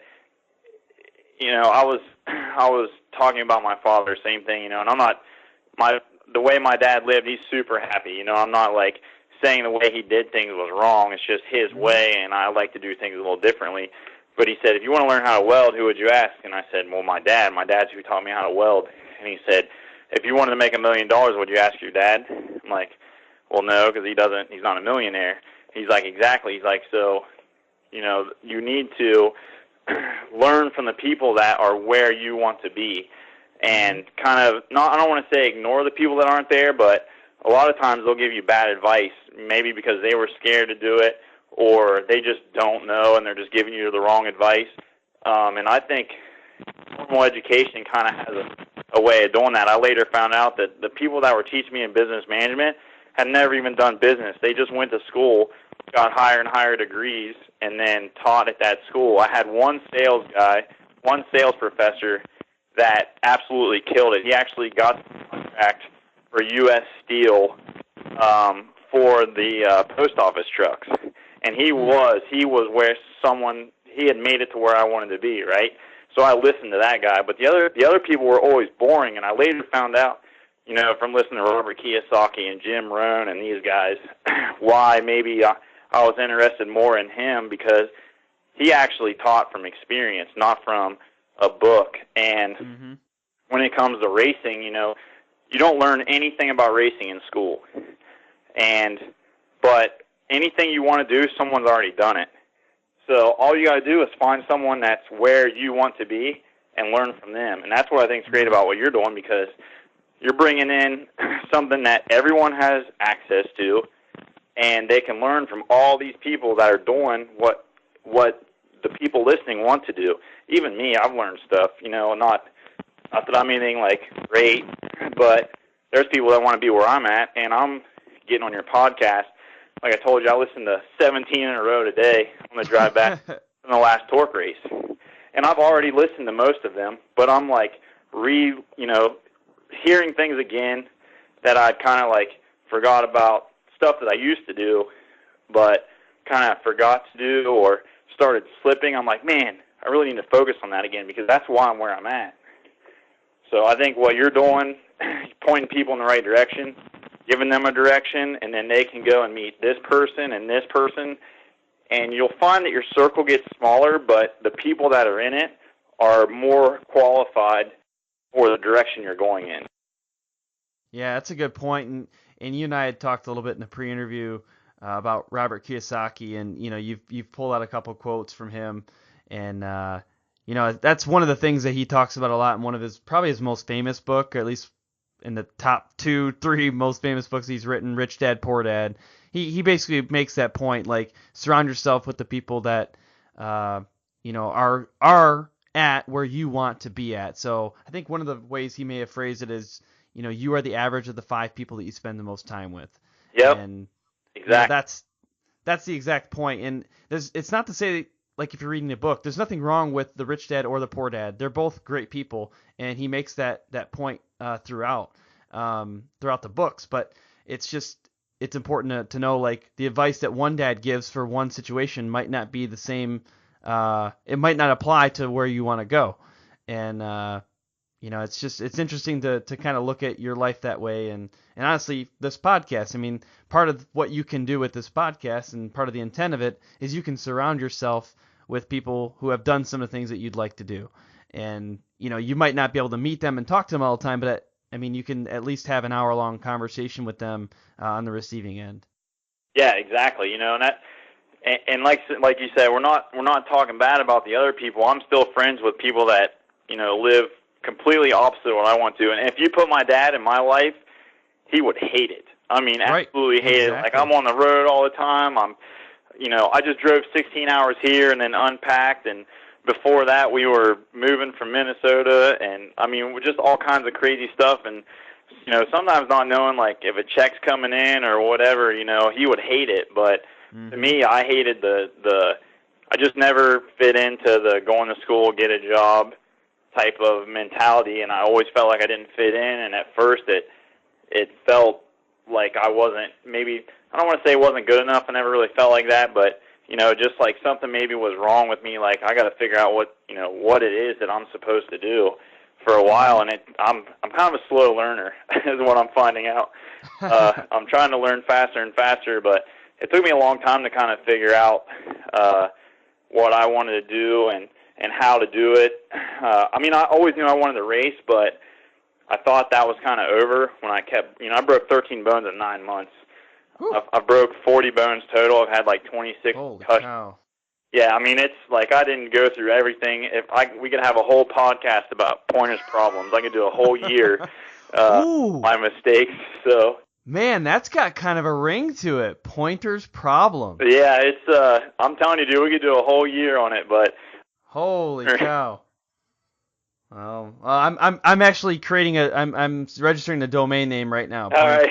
I was talking about my father, same thing, and I'm not, the way my dad lived, he's super happy, I'm not like saying the way he did things was wrong, it's just his way, and I like to do things a little differently. But he said, if you want to learn how to weld, who would you ask? And I said, well, my dad's who taught me how to weld. And he said, if you wanted to make $1 million, would you ask your dad? I'm like, well, no, because he's not a millionaire. He's like, exactly. He's like, so, you need to learn from the people that are where you want to be, and kind of I don't want to say ignore the people that aren't there, but a lot of times they'll give you bad advice, maybe because they were scared to do it, or they just don't know and they're just giving you the wrong advice. And I think formal education kind of has a way of doing that. I later found out that the people that were teaching me in business management had never even done business. They just went to school, got higher and higher degrees, and then taught at that school. I had one sales professor that absolutely killed it. He actually got the contract for U.S. Steel for the post office trucks. And he was where he had made it to where I wanted to be, right? So I listened to that guy. But the other people were always boring, and I later found out, from listening to Robert Kiyosaki and Jim Rohn and these guys, why maybe I was interested more in him, because he actually taught from experience, not from a book. And when it comes to racing, you don't learn anything about racing in school. But anything you want to do, someone's already done it. So all you got to do is find someone that's where you want to be and learn from them. And that's what I think is great about what you're doing, because you're bringing in something that everyone has access to, and they can learn from all these people that are doing what the people listening want to do. Even me, I've learned stuff, not that I'm anything like great, but there's people that want to be where I'm at, and I'm getting on your podcast. Like I told you, I listened to 17 in a row today on the drive back from the last Torque race. And I've already listened to most of them, but I'm like hearing things again that I kind of like forgot about, stuff that I used to do but kind of forgot to do or started slipping. I'm like, man, I really need to focus on that again, because that's why I'm where I'm at. So I think what you're doing, pointing people in the right direction, giving them a direction, and then they can go and meet this person and this person, and you'll find that your circle gets smaller, but the people that are in it are more qualified for the direction you're going in. Yeah, that's a good point. And you and I had talked a little bit in the pre-interview about Robert Kiyosaki, and you've pulled out a couple quotes from him, and that's one of the things that he talks about a lot in one of probably his most famous book, or at least in the top 2-3 most famous books he's written, Rich Dad Poor Dad. He basically makes that point, like, surround yourself with the people that are at where you want to be at. So I think one of the ways he may have phrased it is, you are the average of the 5 people that you spend the most time with. Yep. And exactly. That's the exact point. And it's not to say, like, if you're reading a book, there's nothing wrong with the Rich Dad or the Poor Dad. They're both great people, and he makes that point throughout the books. But it's important to know, like, the advice that one dad gives for one situation might not be the same. It might not apply to where you want to go. And it's interesting to kind of look at your life that way. And honestly, this podcast, I mean, part of what you can do with this podcast and part of the intent of it is you can surround yourself with people who have done some of the things that you'd like to do. And, you might not be able to meet them and talk to them all the time, but you can at least have an hour-long conversation with them on the receiving end. Yeah, exactly. And and like you said, we're not talking bad about the other people. I'm still friends with people that live completely opposite of what I want to. And if you put my dad in my life, he would hate it. I mean, absolutely hate it. Like, I'm on the road all the time. I just drove 16 hours here and then unpacked, and before that we were moving from Minnesota, and I mean, just all kinds of crazy stuff. And sometimes not knowing, like, if a check's coming in or whatever, he would hate it. But to me, I hated I just never fit into the going to school, get a job type of mentality, and I always felt like I didn't fit in. And at first it felt like I wasn't, maybe, I don't want to say it wasn't good enough. I never really felt like that, but just like something maybe was wrong with me. Like, I got to figure out what it is that I'm supposed to do for a while. And I'm kind of a slow learner is what I'm finding out. I'm trying to learn faster and faster, but it took me a long time to kind of figure out what I wanted to do and how to do it. I mean, I always knew I wanted to race, but I thought that was kind of over when I kept, I broke 13 bones in 9 months. I broke 40 bones total. I've had like 26 Holy concussions. cow. Yeah, I mean, it's like I didn't go through everything. We could have a whole podcast about Poynter's problems. I could do a whole year, my mistakes. So, man, that's got kind of a ring to it. Poynter's problem. Yeah, it's. I'm telling you, dude, we could do a whole year on it. But holy cow. Well, I'm actually creating I'm registering the domain name right now. All right.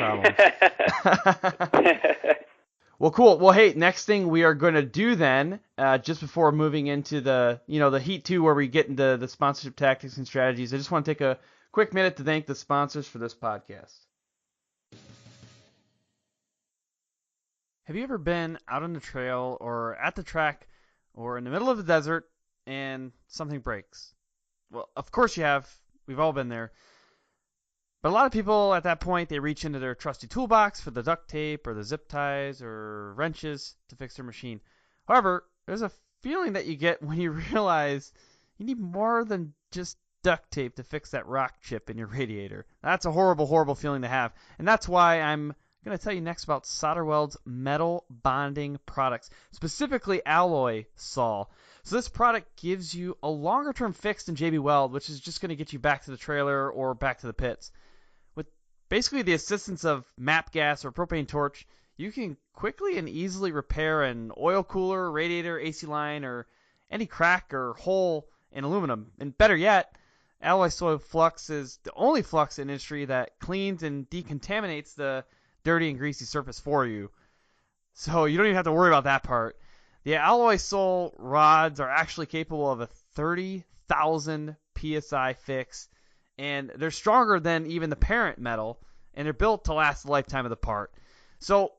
Well, cool. Well, hey, next thing we are going to do then, just before moving into the Heat 2 where we get into the sponsorship tactics and strategies, I just want to take a quick minute to thank the sponsors for this podcast. Have you ever been out on the trail or at the track or in the middle of the desert and something breaks? Well, of course you have. We've all been there. But a lot of people at that point, they reach into their trusty toolbox for the duct tape or the zip ties or wrenches to fix their machine. However, there's a feeling that you get when you realize you need more than just duct tape to fix that rock chip in your radiator. That's a horrible, horrible feeling to have. And that's why I'm going to tell you next about Solderweld's metal bonding products, specifically alloy Sol. So this product gives you a longer-term fix than JB Weld, which is just going to get you back to the trailer or back to the pits. With basically the assistance of MAP gas or propane torch, you can quickly and easily repair an oil cooler, radiator, AC line, or any crack or hole in aluminum. And better yet, alloy Sol flux is the only flux in the industry that cleans and decontaminates the dirty and greasy surface for you. So you don't even have to worry about that part. The alloy Sol rods are actually capable of a 30,000 PSI fix, and they're stronger than even the parent metal, and they're built to last the lifetime of the part. So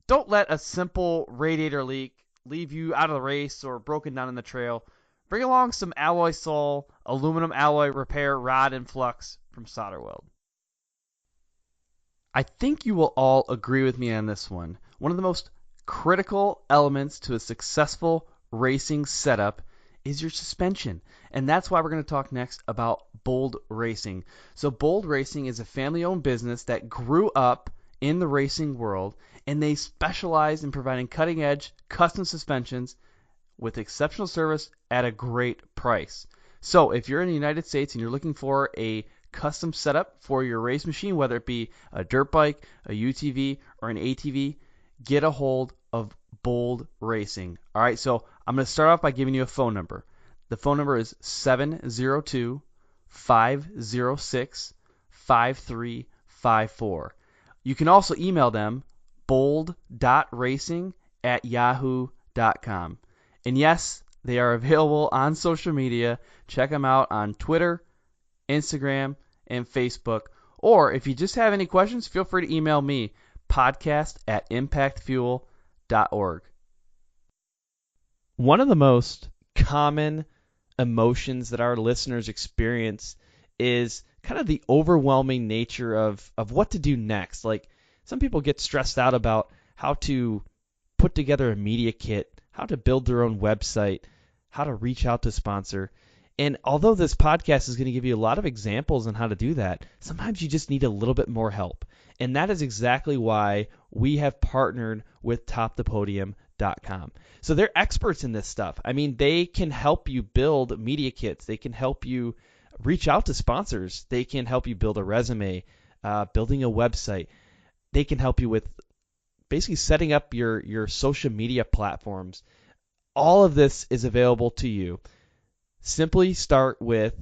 don't let a simple radiator leak leave you out of the race or broken down in the trail. Bring along some alloy Sol aluminum alloy repair rod and flux from Solderweld. I think you will all agree with me on this one. One of the most critical elements to a successful racing setup is your suspension. And that's why we're going to talk next about Bold Racing. So Bold Racing is a family-owned business that grew up in the racing world, and they specialize in providing cutting-edge custom suspensions with exceptional service at a great price. So if you're in the United States and you're looking for a custom setup for your race machine, whether it be a dirt bike, a UTV, or an ATV, get a hold of Bold Racing. All right, so I'm going to start off by giving you a phone number. The phone number is 702-506-5354. You can also email them bold.racing@yahoo.com. And yes, they are available on social media. Check them out on Twitter, Instagram, and Facebook. Or if you just have any questions, feel free to email me, podcast@impactfuel.org. One of the most common emotions that our listeners experience is kind of the overwhelming nature of what to do next. Like, some people get stressed out about how to put together a media kit, how to build their own website, how to reach out to sponsor. And although this podcast is going to give you a lot of examples on how to do that, sometimes you just need a little bit more help. And that is exactly why we have partnered with TopThePodium informal.com. So they're experts in this stuff. I mean, they can help you build media kits. They can help you reach out to sponsors. They can help you build a resume, building a website. They can help you with basically setting up your social media platforms. All of this is available to you. Simply start with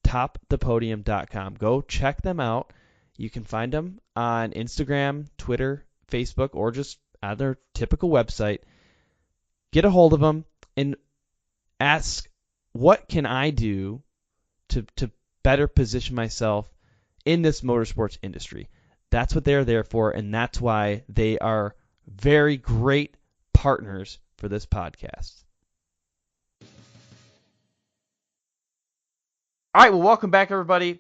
topthepodium.com. Go check them out. You can find them on Instagram, Twitter, Facebook, or just on their typical website. Get a hold of them and ask, what can I do to better position myself in this motorsports industry? That's what they're there for, and that's why they are very great partners for this podcast. All right, well, welcome back, everybody.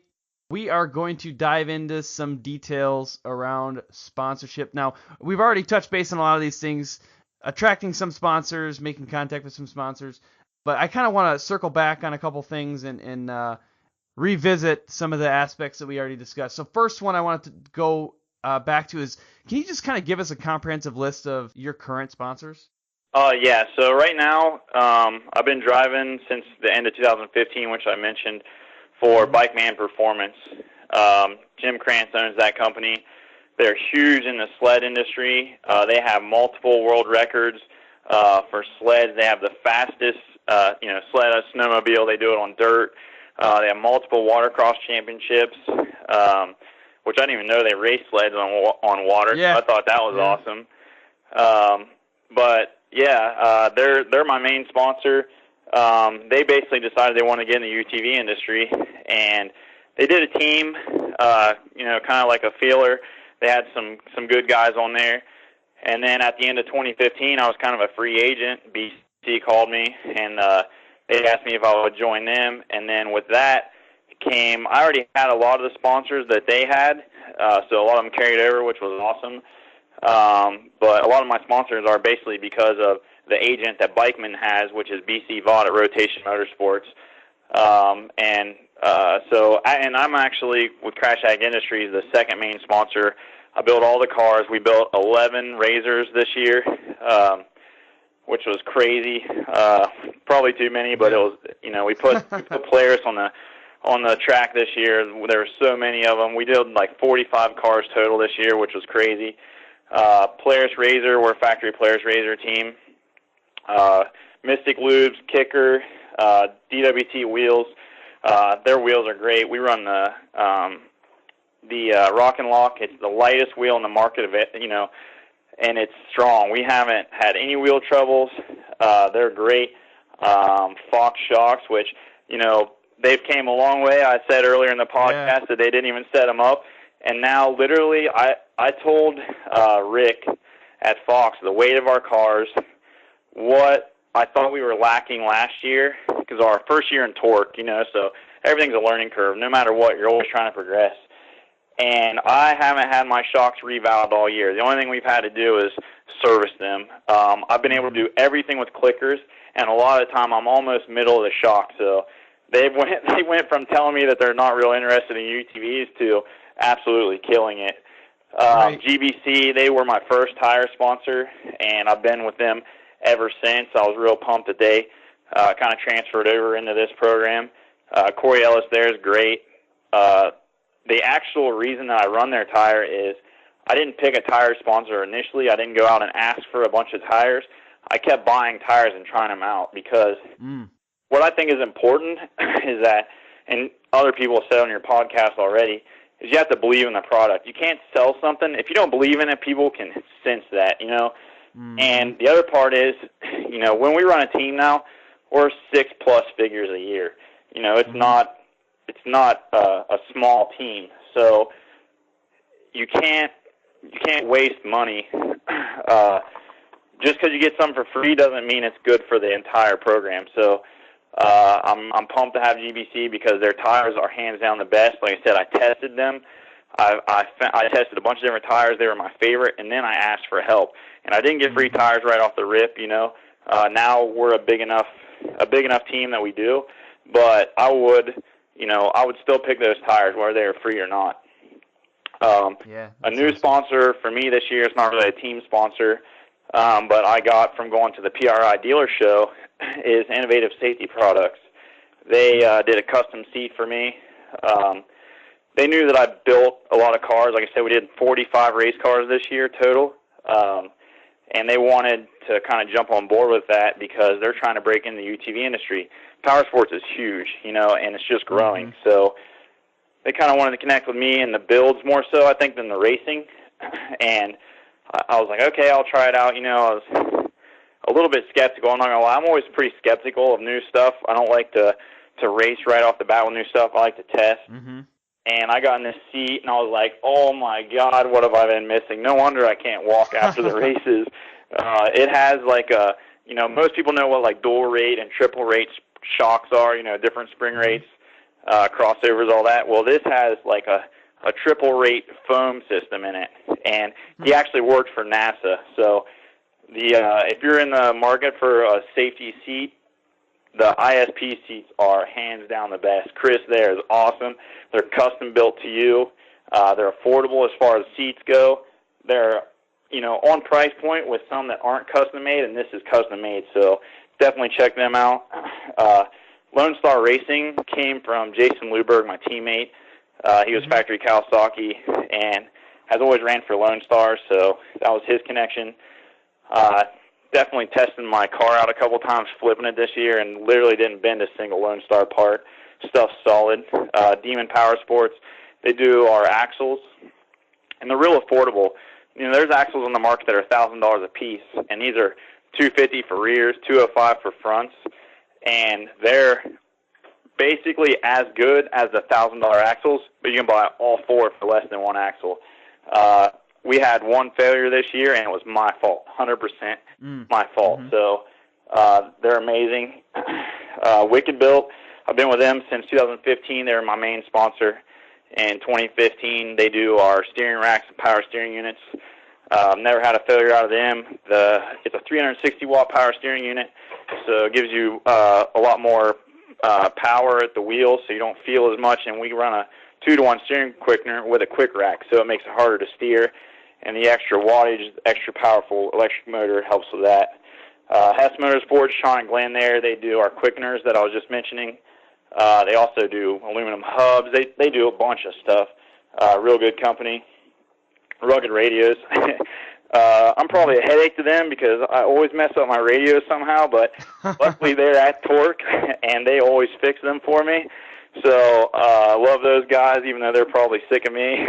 We are going to dive into some details around sponsorship. Now, we've already touched base on a lot of these things, attracting some sponsors, making contact with some sponsors, but I kind of want to circle back on a couple things and revisit some of the aspects that we already discussed. So first one I wanted to go back to is, can you just kind of give us a comprehensive list of your current sponsors? Yeah, so right now I've been driving since the end of 2015, which I mentioned, for Bike Man Performance. Jim Krantz owns that company. They're huge in the sled industry. They have multiple world records for sleds. They have the fastest sled, snowmobile. They do it on dirt. They have multiple watercross championships, which I didn't even know they race sleds on water. Yeah. So I thought that was awesome. They're my main sponsor. They basically decided they want to get in the UTV industry, and they did a team, kind of like a feeler. They had some good guys on there. And then at the end of 2015, I was kind of a free agent. BC called me, and they asked me if I would join them, and then with that I already had a lot of the sponsors that they had, so a lot of them carried over, which was awesome. But a lot of my sponsors are basically because of the agent that Bikeman has, which is BC Vaught at Rotation Motorsports. I'm actually, with Crash Ag Industries, the second main sponsor. I built all the cars. We built 11 Razors this year, which was crazy. Probably too many, but it was, we put Polaris on the track this year. There were so many of them. We did like 45 cars total this year, which was crazy. Polaris Razor, we're a factory Polaris Razor team. Mystic Lubes, Kicker, DWT wheels. Their wheels are great. We run the Rock and Lock. It's the lightest wheel in the market of it, and it's strong. We haven't had any wheel troubles. They're great. Fox shocks, which, they've came a long way. I said earlier in the podcast that they didn't even set them up. And now, literally, I told Rick at Fox the weight of our cars, what I thought we were lacking last year, because our first year in torque, so everything's a learning curve. No matter what, you're always trying to progress. And I haven't had my shocks revalved all year. The only thing we've had to do is service them. I've been able to do everything with clickers, and a lot of the time I'm almost middle of the shock. So they went from telling me that they're not real interested in UTVs to absolutely killing it. Right. GBC, they were my first tire sponsor, and I've been with them ever since. I was real pumped that they kind of transferred over into this program. Corey Ellis there is great. The actual reason that I run their tire is I didn't pick a tire sponsor initially. I didn't go out and ask for a bunch of tires. I kept buying tires and trying them out because what I think is important is that, and other people have said on your podcast already, is you have to believe in the product. You can't sell something. If you don't believe in it, people can sense that, And the other part is, when we run a team now, we're 6+ figures a year. It's not a small team. So you can't waste money. Just because you get something for free doesn't mean it's good for the entire program. So I'm pumped to have GBC because their tires are hands down the best. Like I said, I tested them. I tested a bunch of different tires. They were my favorite, and then I asked for help. And I didn't get free tires right off the rip. Now we're a big enough team that we do. But I would still pick those tires whether they are free or not. A new sponsor for me this year is not really a team sponsor. but I got from going to the PRI dealer show is Innovative Safety Products. They did a custom seat for me. They knew that I built a lot of cars. Like I said, we did 45 race cars this year total, and they wanted to kind of jump on board with that because they're trying to break in the UTV industry. Power sports is huge, and it's just growing. Mm-hmm. So they kind of wanted to connect with me and the builds more so, I think, than the racing. And I was like, okay, I'll try it out. I was a little bit skeptical. I'm not going to lie. I'm always pretty skeptical of new stuff. I don't like to race right off the bat with new stuff. I like to test. Mm-hmm. And I got in this seat, and I was like, oh, my God, what have I been missing? No wonder I can't walk after the races. It has like a, most people know what like dual rate and triple rate shocks are, different spring rates, crossovers, all that. Well, this has like a triple rate foam system in it, and he actually worked for NASA. So if you're in the market for a safety seat, the ISP seats are hands down the best. Chris there is awesome. They're custom built to you. They're affordable as far as seats go. They're, on price point with some that aren't custom made, and this is custom made. So definitely check them out. Lone Star Racing came from Jason Luberg, my teammate. He was factory Kawasaki and has always ran for Lone Star, so that was his connection. Definitely testing my car out a couple times, flipping it this year, and literally didn't bend a single Lone Star part. Stuff's solid. Demon Power Sports, they do our axles, and they're real affordable. There's axles on the market that are $1,000 a piece, and these are $250 for rears, $205 for fronts, and they're basically as good as the $1,000 axles, but you can buy all four for less than one axle. We had one failure this year, and it was my fault, 100% my fault. Mm-hmm. So they're amazing. Wicked Built, I've been with them since 2015. They were my main sponsor. In 2015, they do our steering racks and power steering units. Never had a failure out of them. It's a 360-watt power steering unit, so it gives you a lot more power at the wheel, so you don't feel as much. And we run a 2-to-1 steering quickener with a quick rack, so it makes it harder to steer. And the extra wattage, the extra powerful electric motor helps with that. Hess Motorsports, Sean and Glenn there, they do our quickeners that I was just mentioning. They also do aluminum hubs. They do a bunch of stuff. Real good company. Rugged radios. I'm probably a headache to them because I always mess up my radios somehow, but luckily they're at Torque, and they always fix them for me. So I love those guys, even though they're probably sick of me.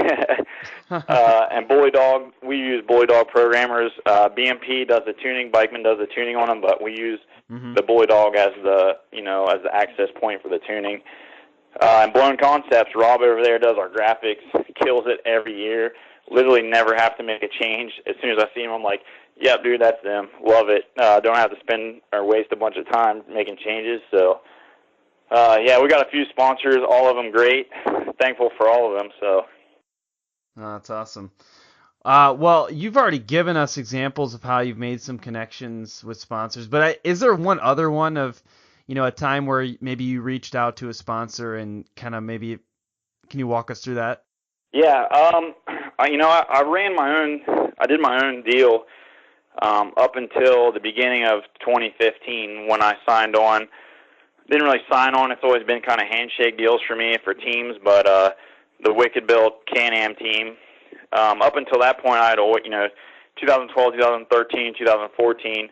And Bully Dog, we use Bully Dog programmers. BMP does the tuning, Bikeman does the tuning on them, but we use the Bully Dog as the access point for the tuning. And Blown Concepts, Rob over there does our graphics, kills it every year. Literally never have to make a change. As soon as I see him, I'm like, yep, dude, that's them. Love it. Don't have to spend or waste a bunch of time making changes. So, we got a few sponsors, all of them great. Thankful for all of them. So, that's awesome. Well, you've already given us examples of how you've made some connections with sponsors, but is there one other one of, a time where maybe you reached out to a sponsor and kind of maybe, can you walk us through that? Yeah, I ran my own. I did my own deal up until the beginning of 2015 when I signed on. Didn't really sign on. It's always been kind of handshake deals for me for teams, but the Wicked Built Can-Am team. Up until that point, I had 2012, 2013, 2014.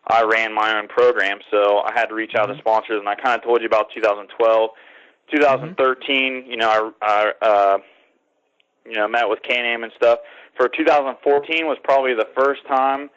I ran my own program, so I had to reach out to sponsors, and I kind of told you about 2012. 2013, I met with Can-Am and stuff. For 2014 was probably the first time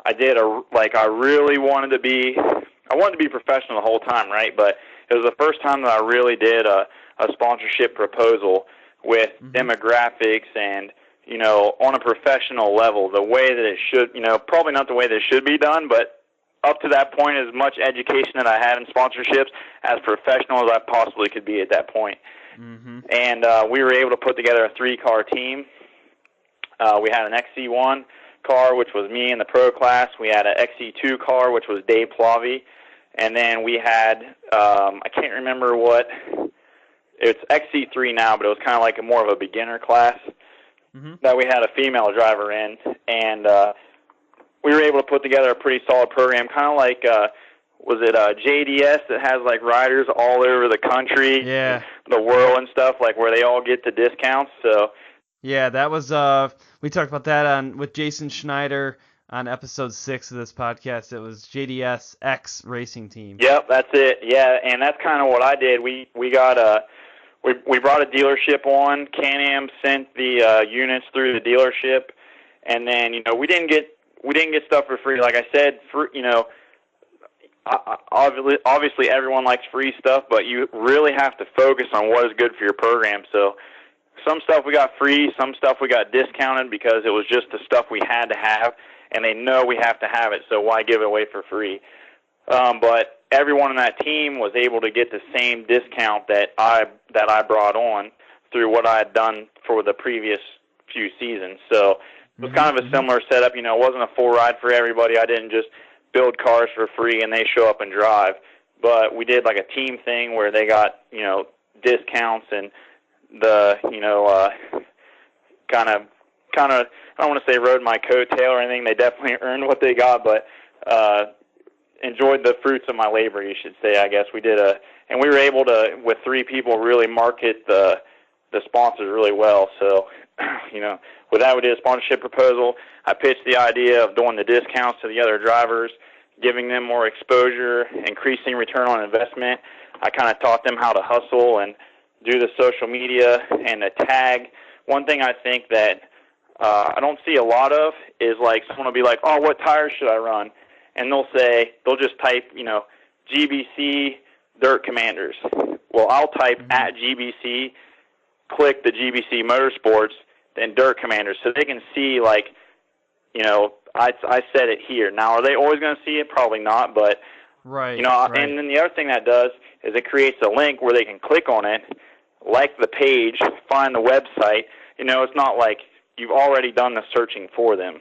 I did I really wanted to be, I wanted to be professional the whole time, right? But it was the first time that I really did a sponsorship proposal with demographics and, on a professional level, the way that it should, probably not the way that it should be done, but up to that point, as much education that I had in sponsorships, as professional as I possibly could be at that point. And we were able to put together a 3-car team. We had an XC1 car, which was me in the pro class. We had an XC2 car, which was Dave Plavy. And then we had, I can't remember what, it's XC3 now, but it was kind of like more of a beginner class that we had a female driver in. And we were able to put together a pretty solid program, kind of like was it JDS that has like riders all over the country, the world and stuff, like where they all get the discounts. So yeah, that was we talked about that with Jason Schneider on episode 6 of this podcast. It was JDS X Racing Team. Yep, that's it. Yeah, and that's kind of what I did. We got we brought a dealership on. Can-Am sent the units through the dealership, and then we didn't get stuff for free. Like I said, obviously everyone likes free stuff, but you really have to focus on what is good for your program. So some stuff we got free, some stuff we got discounted because it was just the stuff we had to have, and they know we have to have it, so why give it away for free? But everyone on that team was able to get the same discount that I brought on through what I had done for the previous few seasons. So it was kind of a similar setup. It wasn't a full ride for everybody. I didn't just build cars for free and they show up and drive. But we did like a team thing where they got, discounts and the, kind of, I don't want to say rode my coattail or anything. They definitely earned what they got, but enjoyed the fruits of my labor, you should say, I guess. We did and we were able to, with 3 people, really market the sponsors really well. So, with that, we did a sponsorship proposal. I pitched the idea of doing the discounts to the other drivers, giving them more exposure, increasing return on investment. I kind of taught them how to hustle and do the social media and the tag. One thing I think that I don't see a lot of is like someone will be like, oh, what tires should I run? And they'll just type, GBC Dirt Commanders. Well, I'll type at GBC, click the GBC Motorsports, then Dirt Commanders, so they can see, like, I said it here. Now, are they always going to see it? Probably not, but, right. And then the other thing that does is it creates a link where they can click on it, like the page, find the website. It's not like you've already done the searching for them.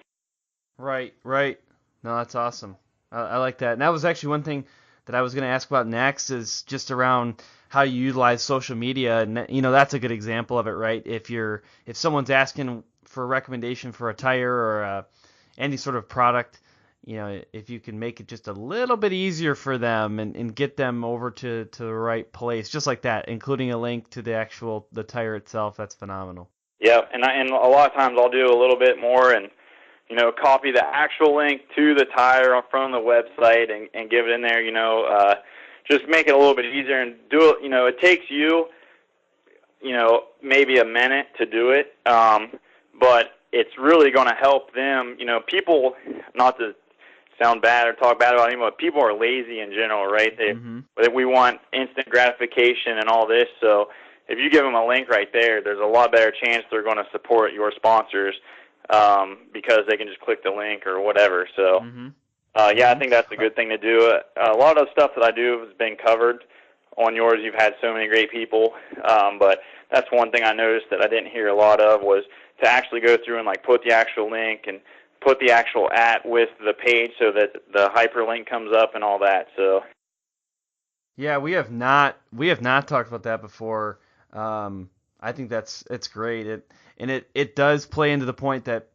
Right. No, that's awesome. I like that. And that was actually one thing that I was going to ask about next is just around how you utilize social media. And, that's a good example of it, right? If someone's asking for a recommendation for a tire or any sort of product, if you can make it just a little bit easier for them and get them over to the right place, just like that, including a link to the tire itself, that's phenomenal. Yeah, and a lot of times I'll do a little bit more and, copy the actual link to the tire from the website and give it in there, just make it a little bit easier and do it. It takes you, maybe a minute to do it, but it's really going to help them. People, not to sound bad or talk bad about anyone, but people are lazy in general, right? We want instant gratification and all this, so if you give them a link right there, there's a lot better chance they're going to support your sponsors because they can just click the link or whatever. So, I think that's a good thing to do. A lot of the stuff that I do has been covered on yours. You've had so many great people, but that's one thing I noticed that I didn't hear a lot of was to actually go through and like put the actual link and put the actual @ with the page so that the hyperlink comes up and all that. So, yeah, we have not talked about that before. I think it's great. It does play into the point that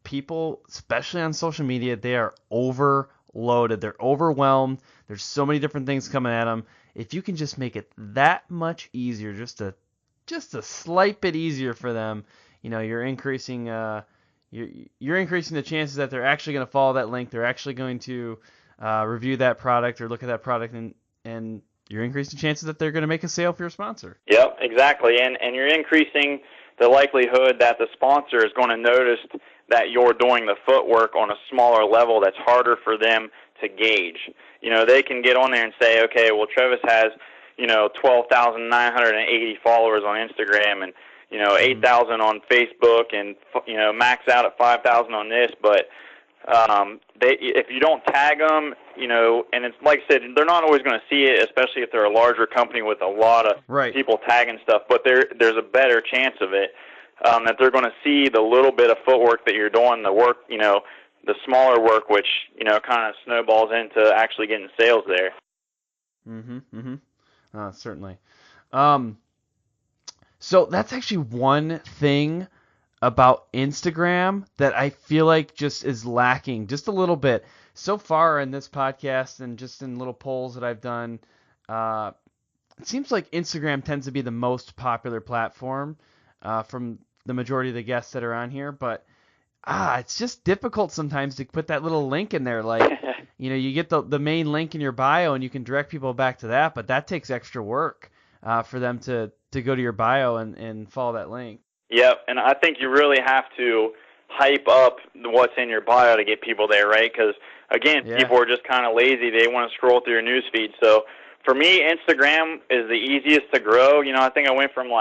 people, especially on social media, they are overloaded. They're overwhelmed. There's so many different things coming at them. If you can just make it that much easier, just a slight bit easier for them, you're increasing you're increasing the chances that they're actually going to follow that link. They're actually going to review that product or look at that product, and you're increasing chances that they're going to make a sale for your sponsor. Yep, exactly. And you're increasing the likelihood that the sponsor is going to notice that you're doing the footwork on a smaller level that's harder for them to gauge. They can get on there and say, okay, well, Treavis has, 12,980 followers on Instagram and, 8,000 on Facebook and, max out at 5,000 on this, but if you don't tag them, and it's like I said, they're not always going to see it, especially if they're a larger company with a lot of people tagging stuff. But there's a better chance of it that they're going to see the little bit of footwork that you're doing, the work, the smaller work, which kind of snowballs into actually getting sales there. Certainly. So that's actually one thing about Instagram that I feel like just is lacking just a little bit. So far in this podcast and just in little polls that I've done, it seems like Instagram tends to be the most popular platform from the majority of the guests that are on here. But it's just difficult sometimes to put that little link in there. Like, you get the main link in your bio and you can direct people back to that, but that takes extra work for them to go to your bio and follow that link. Yep, and I think you really have to hype up what's in your bio to get people there, right? Because, again, people are just kind of lazy. They want to scroll through your news feed. So, for me, Instagram is the easiest to grow. I think I went from,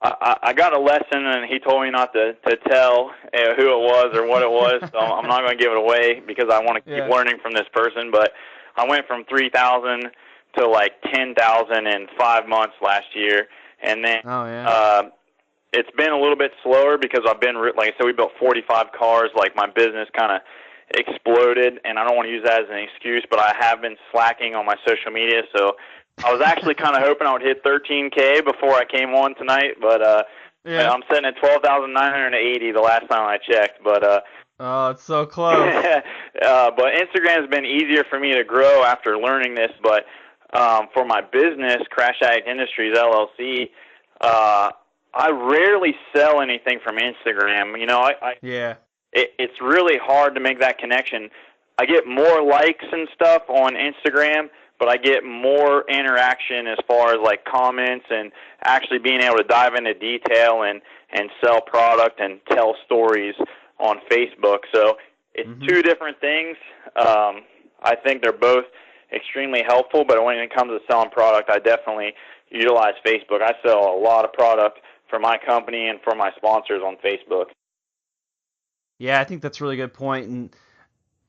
I got a lesson, and he told me not to tell who it was or what it was, so I'm not going to give it away because I want to keep learning from this person. But I went from 3,000 to, 10,000 in 5 months last year. And then it's been a little bit slower because I've been, like I said, we built 45 cars. Like, my business kind of exploded, and I don't want to use that as an excuse, but I have been slacking on my social media. So I was actually kind of hoping I would hit 13K before I came on tonight, but I'm sitting at 12,980 the last time I checked. But oh, it's so close. But Instagram has been easier for me to grow after learning this. But for my business, Crash Addict Industries LLC, I rarely sell anything from Instagram. It's really hard to make that connection. I get more likes and stuff on Instagram, but I get more interaction as far as comments and actually being able to dive into detail and sell product and tell stories on Facebook. So it's two different things. I think they're both extremely helpful, but when it comes to selling product, I definitely utilize Facebook. I sell a lot of product for my company and for my sponsors on Facebook. Yeah, I think that's a really good point. And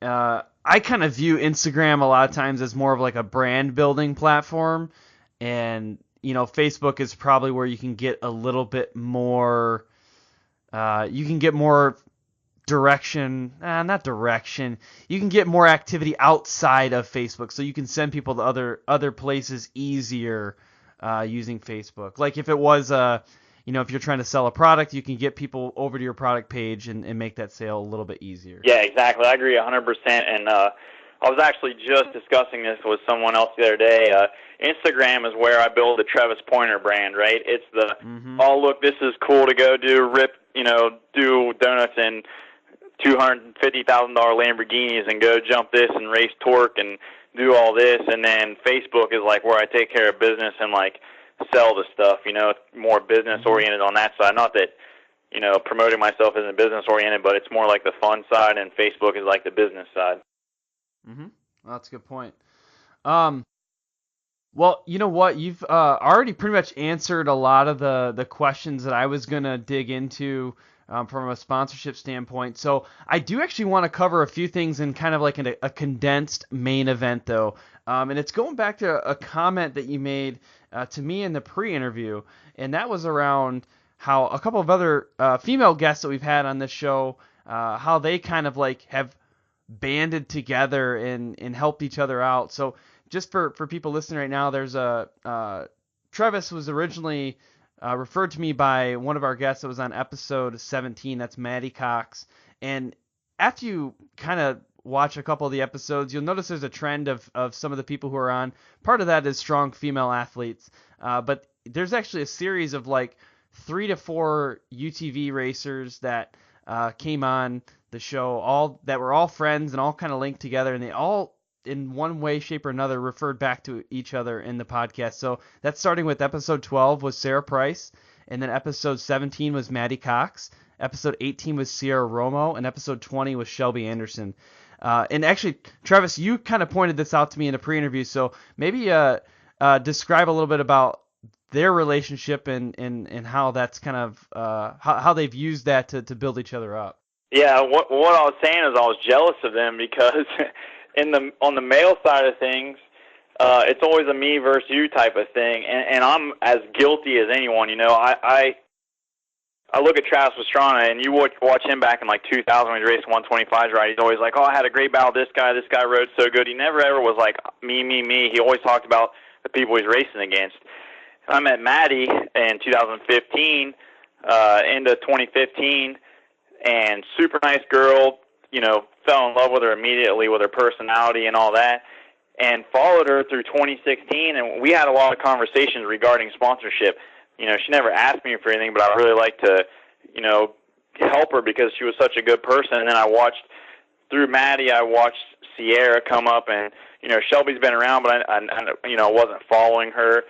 I kind of view Instagram a lot of times as more of a brand building platform. And, Facebook is probably where you can get a little bit more, you can get more direction, not direction. You can get more activity outside of Facebook. So you can send people to other places easier using Facebook. Like if it was if you're trying to sell a product, you can get people over to your product page and make that sale a little bit easier. Yeah, exactly. I agree 100%. And I was actually just discussing this with someone else the other day. Instagram is where I build the Treavis Poynter brand, right? It's the, oh, look, this is cool to go do donuts in $250,000 Lamborghinis and go jump this and race torque and do all this. And then Facebook is where I take care of business and sell the stuff, more business oriented on that side. Not that, promoting myself isn't business oriented, but it's more the fun side, and Facebook is the business side. Well, that's a good point. Well, you know what? You've already pretty much answered a lot of the questions that I was going to dig into from a sponsorship standpoint. So I do actually want to cover a few things in kind of a condensed main event, though. And it's going back to a comment that you made to me in the pre-interview, and that was around how a couple of other female guests that we've had on this show, how they kind of have banded together and helped each other out. So just for people listening right now, there's Treavis was originally referred to me by one of our guests that was on episode 17. That's Maddie Cox. And after you kind of watch a couple of the episodes, you'll notice there's a trend of some of the people who are on. Part of that is strong female athletes. But there's actually a series of 3 to 4 UTV racers that came on the show, all that were all friends and all kind of linked together, and they all in one way, shape, or another referred back to each other in the podcast. So that's starting with episode 12 was Sarah Price, and then episode 17 was Maddie Cox, episode 18 was Sierra Romo, and episode 20 was Shelby Anderson. And actually, Treavis, you kind of pointed this out to me in a pre-interview, so maybe describe a little bit about their relationship and how that's kind of how they've used that to build each other up. Yeah, what I was saying is I was jealous of them because on the male side of things, it's always a me versus you type of thing, and I'm as guilty as anyone. I look at Treavis Pastrana, and you watch him back in 2000 when he raced 125s, right? He's always like, oh, I had a great battle with this guy rode so good. He never ever was like, me. He always talked about the people he's racing against. I met Maddie in 2015. into 2015, and super nice girl, fell in love with her immediately with her personality and all that, and followed her through 2016, and we had a lot of conversations regarding sponsorship. She never asked me for anything, but I really like to, help her because she was such a good person. And then through Maddie, I watched Sierra come up, and, Shelby's been around, but I wasn't following her,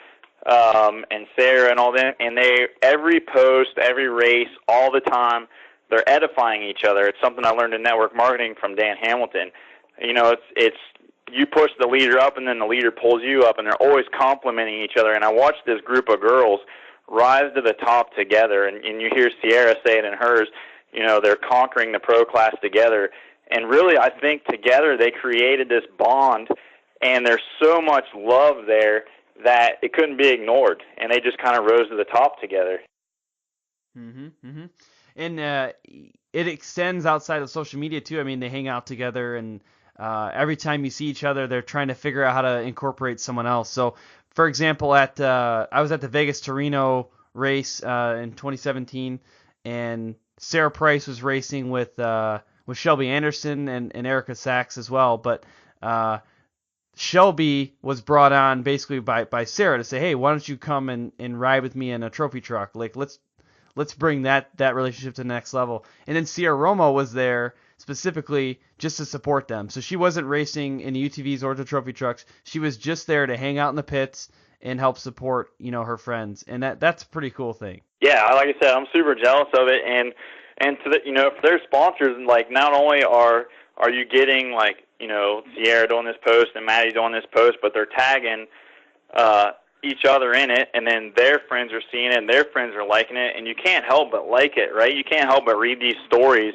and Sarah and all that. And every post, every race, all the time, they're edifying each other. It's something I learned in network marketing from Dan Hamilton. It's you push the leader up, and then the leader pulls you up, and they're always complimenting each other. And I watched this group of girls rise to the top together, and you hear Sierra say it in hers, they're conquering the pro class together. And really, I think together they created this bond, and there's so much love there that it couldn't be ignored, and they just kind of rose to the top together. And it extends outside of social media too. I mean, they hang out together, and every time you see each other, they're trying to figure out how to incorporate someone else. So, for example, I was at the Vegas to Reno race in 2017, and Sarah Price was racing with Shelby Anderson and Erica Sachs as well. But Shelby was brought on basically by Sarah to say, hey, why don't you come and ride with me in a trophy truck? Like, let's bring that relationship to the next level. And then Sierra Romo was there specifically just to support them. So she wasn't racing in the UTVs or the trophy trucks. She was just there to hang out in the pits and help support, her friends. And that's a pretty cool thing. Yeah, like I said, I'm super jealous of it. And to for their sponsors, like, not only are you getting, like, Sierra doing this post and Maddie doing this post, but they're tagging each other in it, and then their friends are seeing it, and their friends are liking it, and you can't help but like it, right? You can't help but read these stories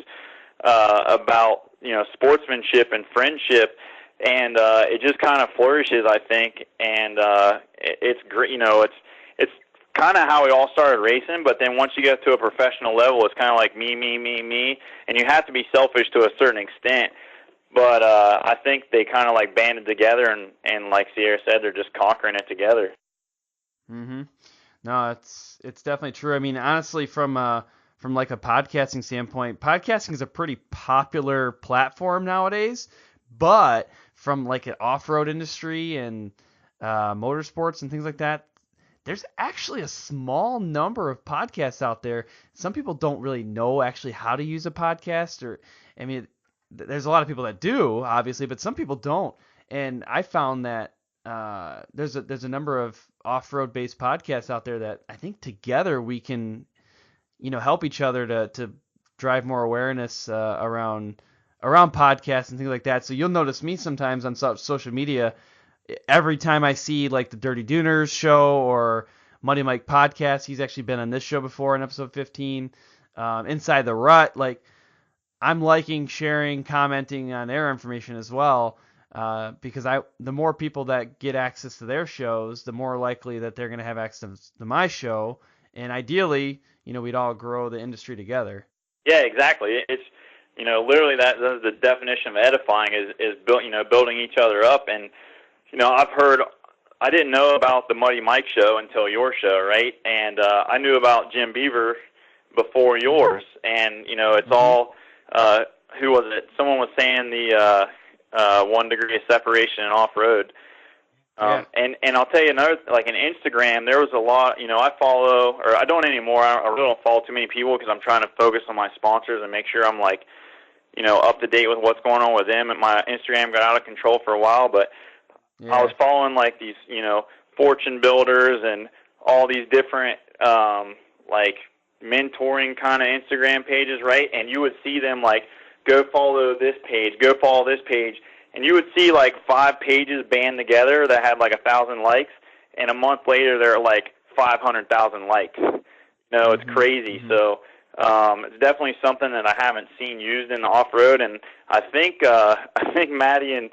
about, sportsmanship and friendship, and it just kind of flourishes, I think, and it's great. It's kind of how we all started racing, but then once you get to a professional level, it's kind of like me, and you have to be selfish to a certain extent. But I think they kind of like banded together, and like Sierra said, they're just conquering it together. No, it's definitely true. I mean, honestly, from like a podcasting standpoint, podcasting is a pretty popular platform nowadays. But from like an off-road industry and motorsports and things like that, there's actually a small number of podcasts out there. Some people don't really know actually how to use a podcast, there's a lot of people that do, obviously, but some people don't. And I found that there's a number of off-road based podcasts out there that I think together we can, help each other to drive more awareness around podcasts and things like that. So you'll notice me sometimes on social media. Every time I see like the Dirty Dooners show or Muddy Mike podcast, he's actually been on this show before in episode 15. Inside the Rut, like, I'm liking, sharing, commenting on their information as well, because the more people that get access to their shows, the more likely that they're going to have access to my show, and ideally, we'd all grow the industry together. Yeah, exactly. It's literally that's the definition of edifying is building each other up. And I didn't know about the Muddy Mike show until your show, right? And I knew about Jim Beaver before yours, and it's all. Who was it? Someone was saying the 1 degree of separation in off-road. And I'll tell you another, like in Instagram, there was a lot, I follow, or I don't anymore, I really don't follow too many people because I'm trying to focus on my sponsors and make sure I'm like, up to date with what's going on with them. And my Instagram got out of control for a while, but I was following like these, fortune builders and all these different, like, mentoring kind of Instagram pages, right? And you would see them like, go follow this page, and you would see like 5 pages band together that had like 1,000 likes, and a month later they're like 500,000 likes. It's crazy. So it's definitely something that I haven't seen used in the off-road, and I think Maddie and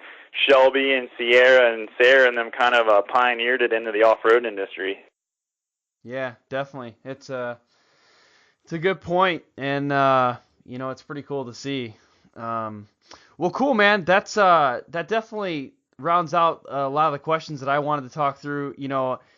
Shelby and Sierra and Sarah and them kind of pioneered it into the off-road industry. Yeah, definitely. It's a good point, and it's pretty cool to see. Well, cool, man. That definitely rounds out a lot of the questions that I wanted to talk through.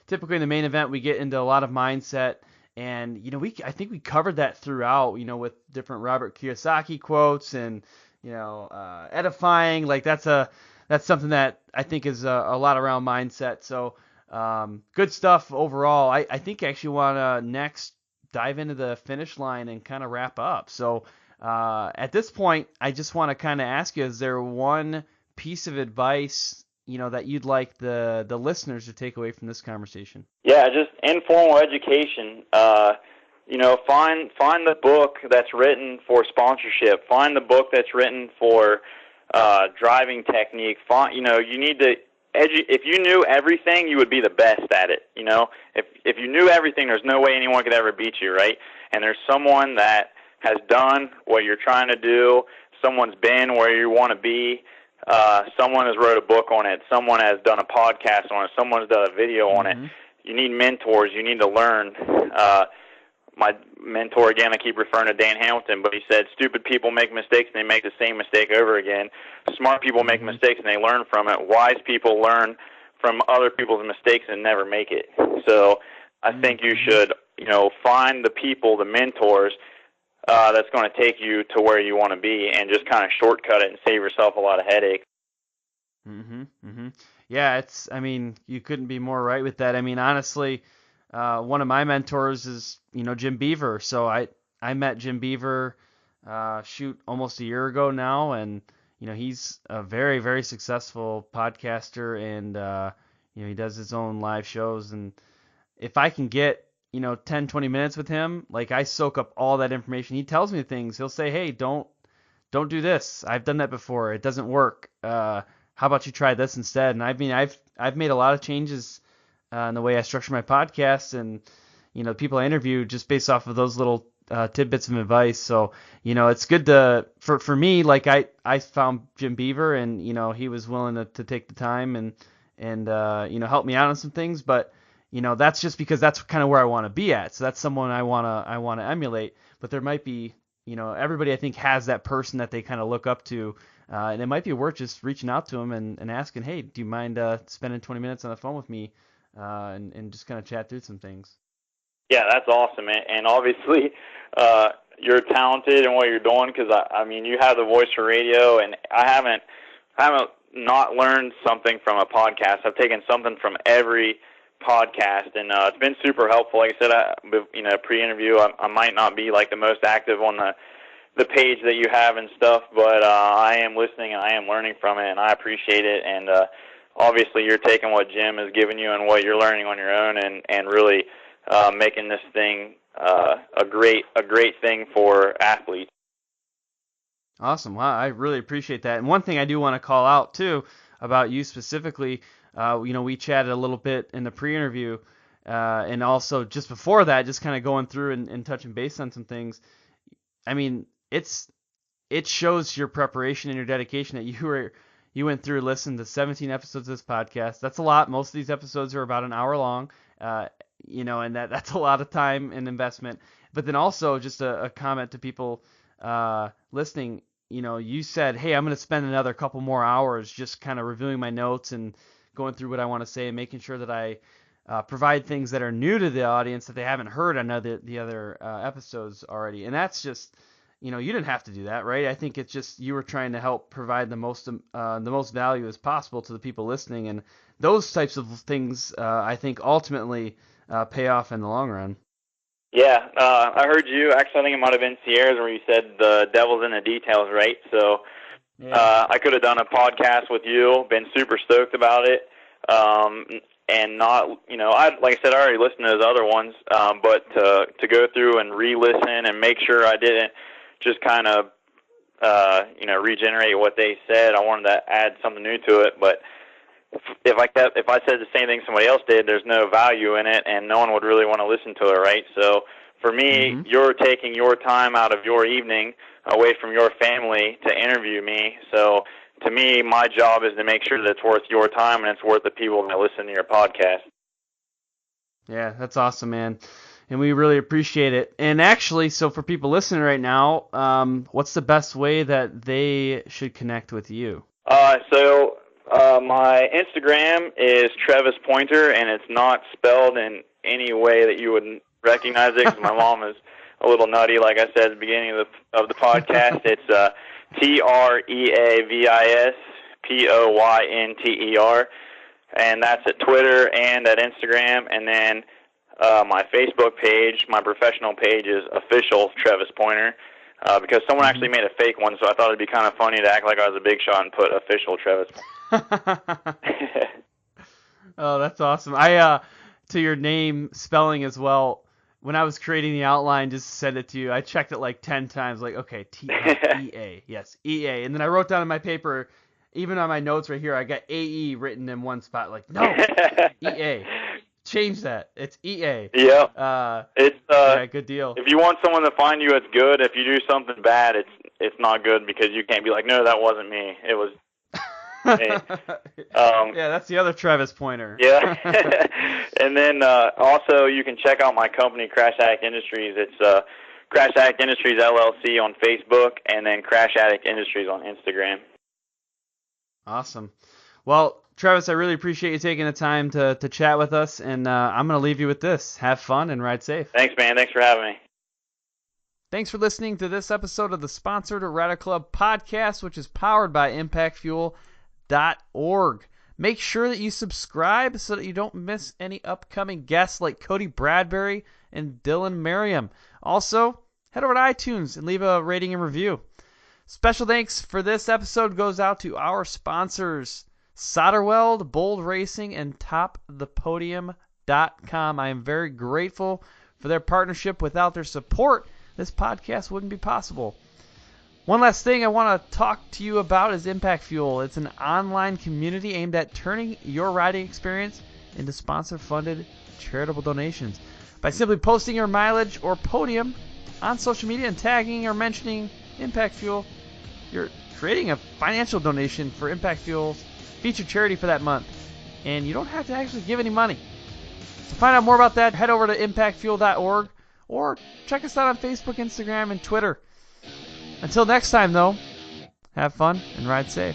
Typically in the main event we get into a lot of mindset And, I think we covered that throughout, with different Robert Kiyosaki quotes and, edifying. Like that's something that I think is a lot around mindset. So good stuff overall. I think I actually want to next dive into the finish line and kind of wrap up. So at this point, I just want to kind of ask you, is there one piece of advice that you'd like the listeners to take away from this conversation? Yeah, just informal education. Find the book that's written for sponsorship. Find the book that's written for driving technique. You need to if you knew everything, you would be the best at it. If you knew everything, there's no way anyone could ever beat you, right? And there's someone that has done what you're trying to do. Someone's been where you want to be. Someone has wrote a book on it. Someone has done a podcast on it. Someone's done a video on it. You need mentors. You need to learn. My mentor, again, I keep referring to Dan Hamilton, but he said, stupid people make mistakes and they make the same mistake over again. Smart people make mistakes and they learn from it. Wise people learn from other people's mistakes and never make it. So I think you should, find the people, the mentors, that's going to take you to where you want to be, and just kind of shortcut it and save yourself a lot of headache. Yeah, you couldn't be more right with that. I mean, honestly, one of my mentors is, Jim Beaver. So I met Jim Beaver, almost a year ago now, and he's a very, very successful podcaster, and he does his own live shows. And if I can get 10, 20 minutes with him, like I soak up all that information. He tells me things. He'll say, hey, don't do this. I've done that before. It doesn't work. How about you try this instead? And I've made a lot of changes in the way I structure my podcast, and people I interview just based off of those little tidbits of advice. So it's good for me. Like I found Jim Beaver, and he was willing to take the time and help me out on some things, but that's just because that's kind of where I want to be at. So that's someone I want to emulate. But there might be, everybody I think has that person that they kind of look up to, and it might be worth just reaching out to them and asking, hey, do you mind spending 20 minutes on the phone with me and just kind of chat through some things? Yeah, that's awesome, man. And obviously you're talented in what you're doing, because you have the voice for radio, and I haven't not learned something from a podcast. I've taken something from every podcast, and it's been super helpful. Like I said, pre-interview, I might not be like the most active on the page that you have and stuff, but I am listening and I am learning from it, and I appreciate it. And obviously, you're taking what Jim has given you and what you're learning on your own, and really making this thing a great thing for athletes. Awesome. Wow, I really appreciate that. And one thing I do want to call out too about you specifically. We chatted a little bit in the pre-interview, and also just before that, just kind of going through and touching base on some things. I mean, it shows your preparation and your dedication that you went through and listened to 17 episodes of this podcast. That's a lot. Most of these episodes are about an hour long, and that's a lot of time and investment. But then also just a comment to people listening. You said, hey, I'm going to spend another couple more hours just kind of reviewing my notes and going through what I want to say and making sure that I provide things that are new to the audience that they haven't heard on the other episodes already. And that's just, you didn't have to do that, right? I think it's just you were trying to help provide the most value as possible to the people listening, and those types of things I think ultimately pay off in the long run. Yeah, I heard you. Actually, I think it might have been Sierra's where you said the devil's in the details, right? So. Yeah. I could have done a podcast with you, been super stoked about it, and not, like I said, I already listened to those other ones, but to go through and re-listen and make sure I didn't just kind of, regenerate what they said. I wanted to add something new to it, but if I said the same thing somebody else did, there's no value in it, and no one would really want to listen to it, right? So for me, you're taking your time out of your evening away from your family to interview me. So to me, my job is to make sure that it's worth your time and it's worth the people that listen to your podcast. Yeah, that's awesome, man. And we really appreciate it. And actually, so for people listening right now, what's the best way that they should connect with you? My Instagram is Treavis Poynter, and it's not spelled in any way that you would recognize it because my mom is a little nutty, like I said at the beginning of the podcast. It's Treavis Poynter, and that's at Twitter and at Instagram. And then my Facebook page, my professional page, is official Treavis Poynter. Because someone actually made a fake one, so I thought it'd be kind of funny to act like I was a big shot and put official Treavis. Oh, that's awesome. I to your name spelling as well. When I was creating the outline, just to send it to you, I checked it like 10 times. Like, okay, T-E-A, yes, E-A, and then I wrote down in my paper, even on my notes right here, I got A-E written in one spot. Like, no, E-A. Change that. It's EA. Yeah. It's yeah, good deal. If you want someone to find you, it's good. If you do something bad, it's not good because you can't be like, no, that wasn't me. It was me. Yeah, that's the other Treavis Poynter. Yeah. And then also you can check out my company, Crash Addict Industries. It's Crash Addict Industries LLC on Facebook, and then Crash Addict Industries on Instagram. Awesome. Well, Treavis, I really appreciate you taking the time to chat with us, and I'm going to leave you with this. Have fun and ride safe. Thanks, man. Thanks for having me. Thanks for listening to this episode of the sponsored Rider Club podcast, which is powered by ImpactFuel.org. Make sure that you subscribe so that you don't miss any upcoming guests like Cody Bradbury and Dylan Merriam. Also, head over to iTunes and leave a rating and review. Special thanks for this episode goes out to our sponsors, Solderweld, Bold Racing, and TopThePodium.com. I am very grateful for their partnership. Without their support, this podcast wouldn't be possible. One last thing I want to talk to you about is Impact Fuel. It's an online community aimed at turning your riding experience into sponsor-funded charitable donations. By simply posting your mileage or podium on social media and tagging or mentioning Impact Fuel, you're creating a financial donation for Impact Fuel's featured charity for that month, and you don't have to actually give any money. To find out more about that, head over to impactfuel.org or check us out on Facebook, Instagram, and Twitter. Until next time, though, have fun and ride safe.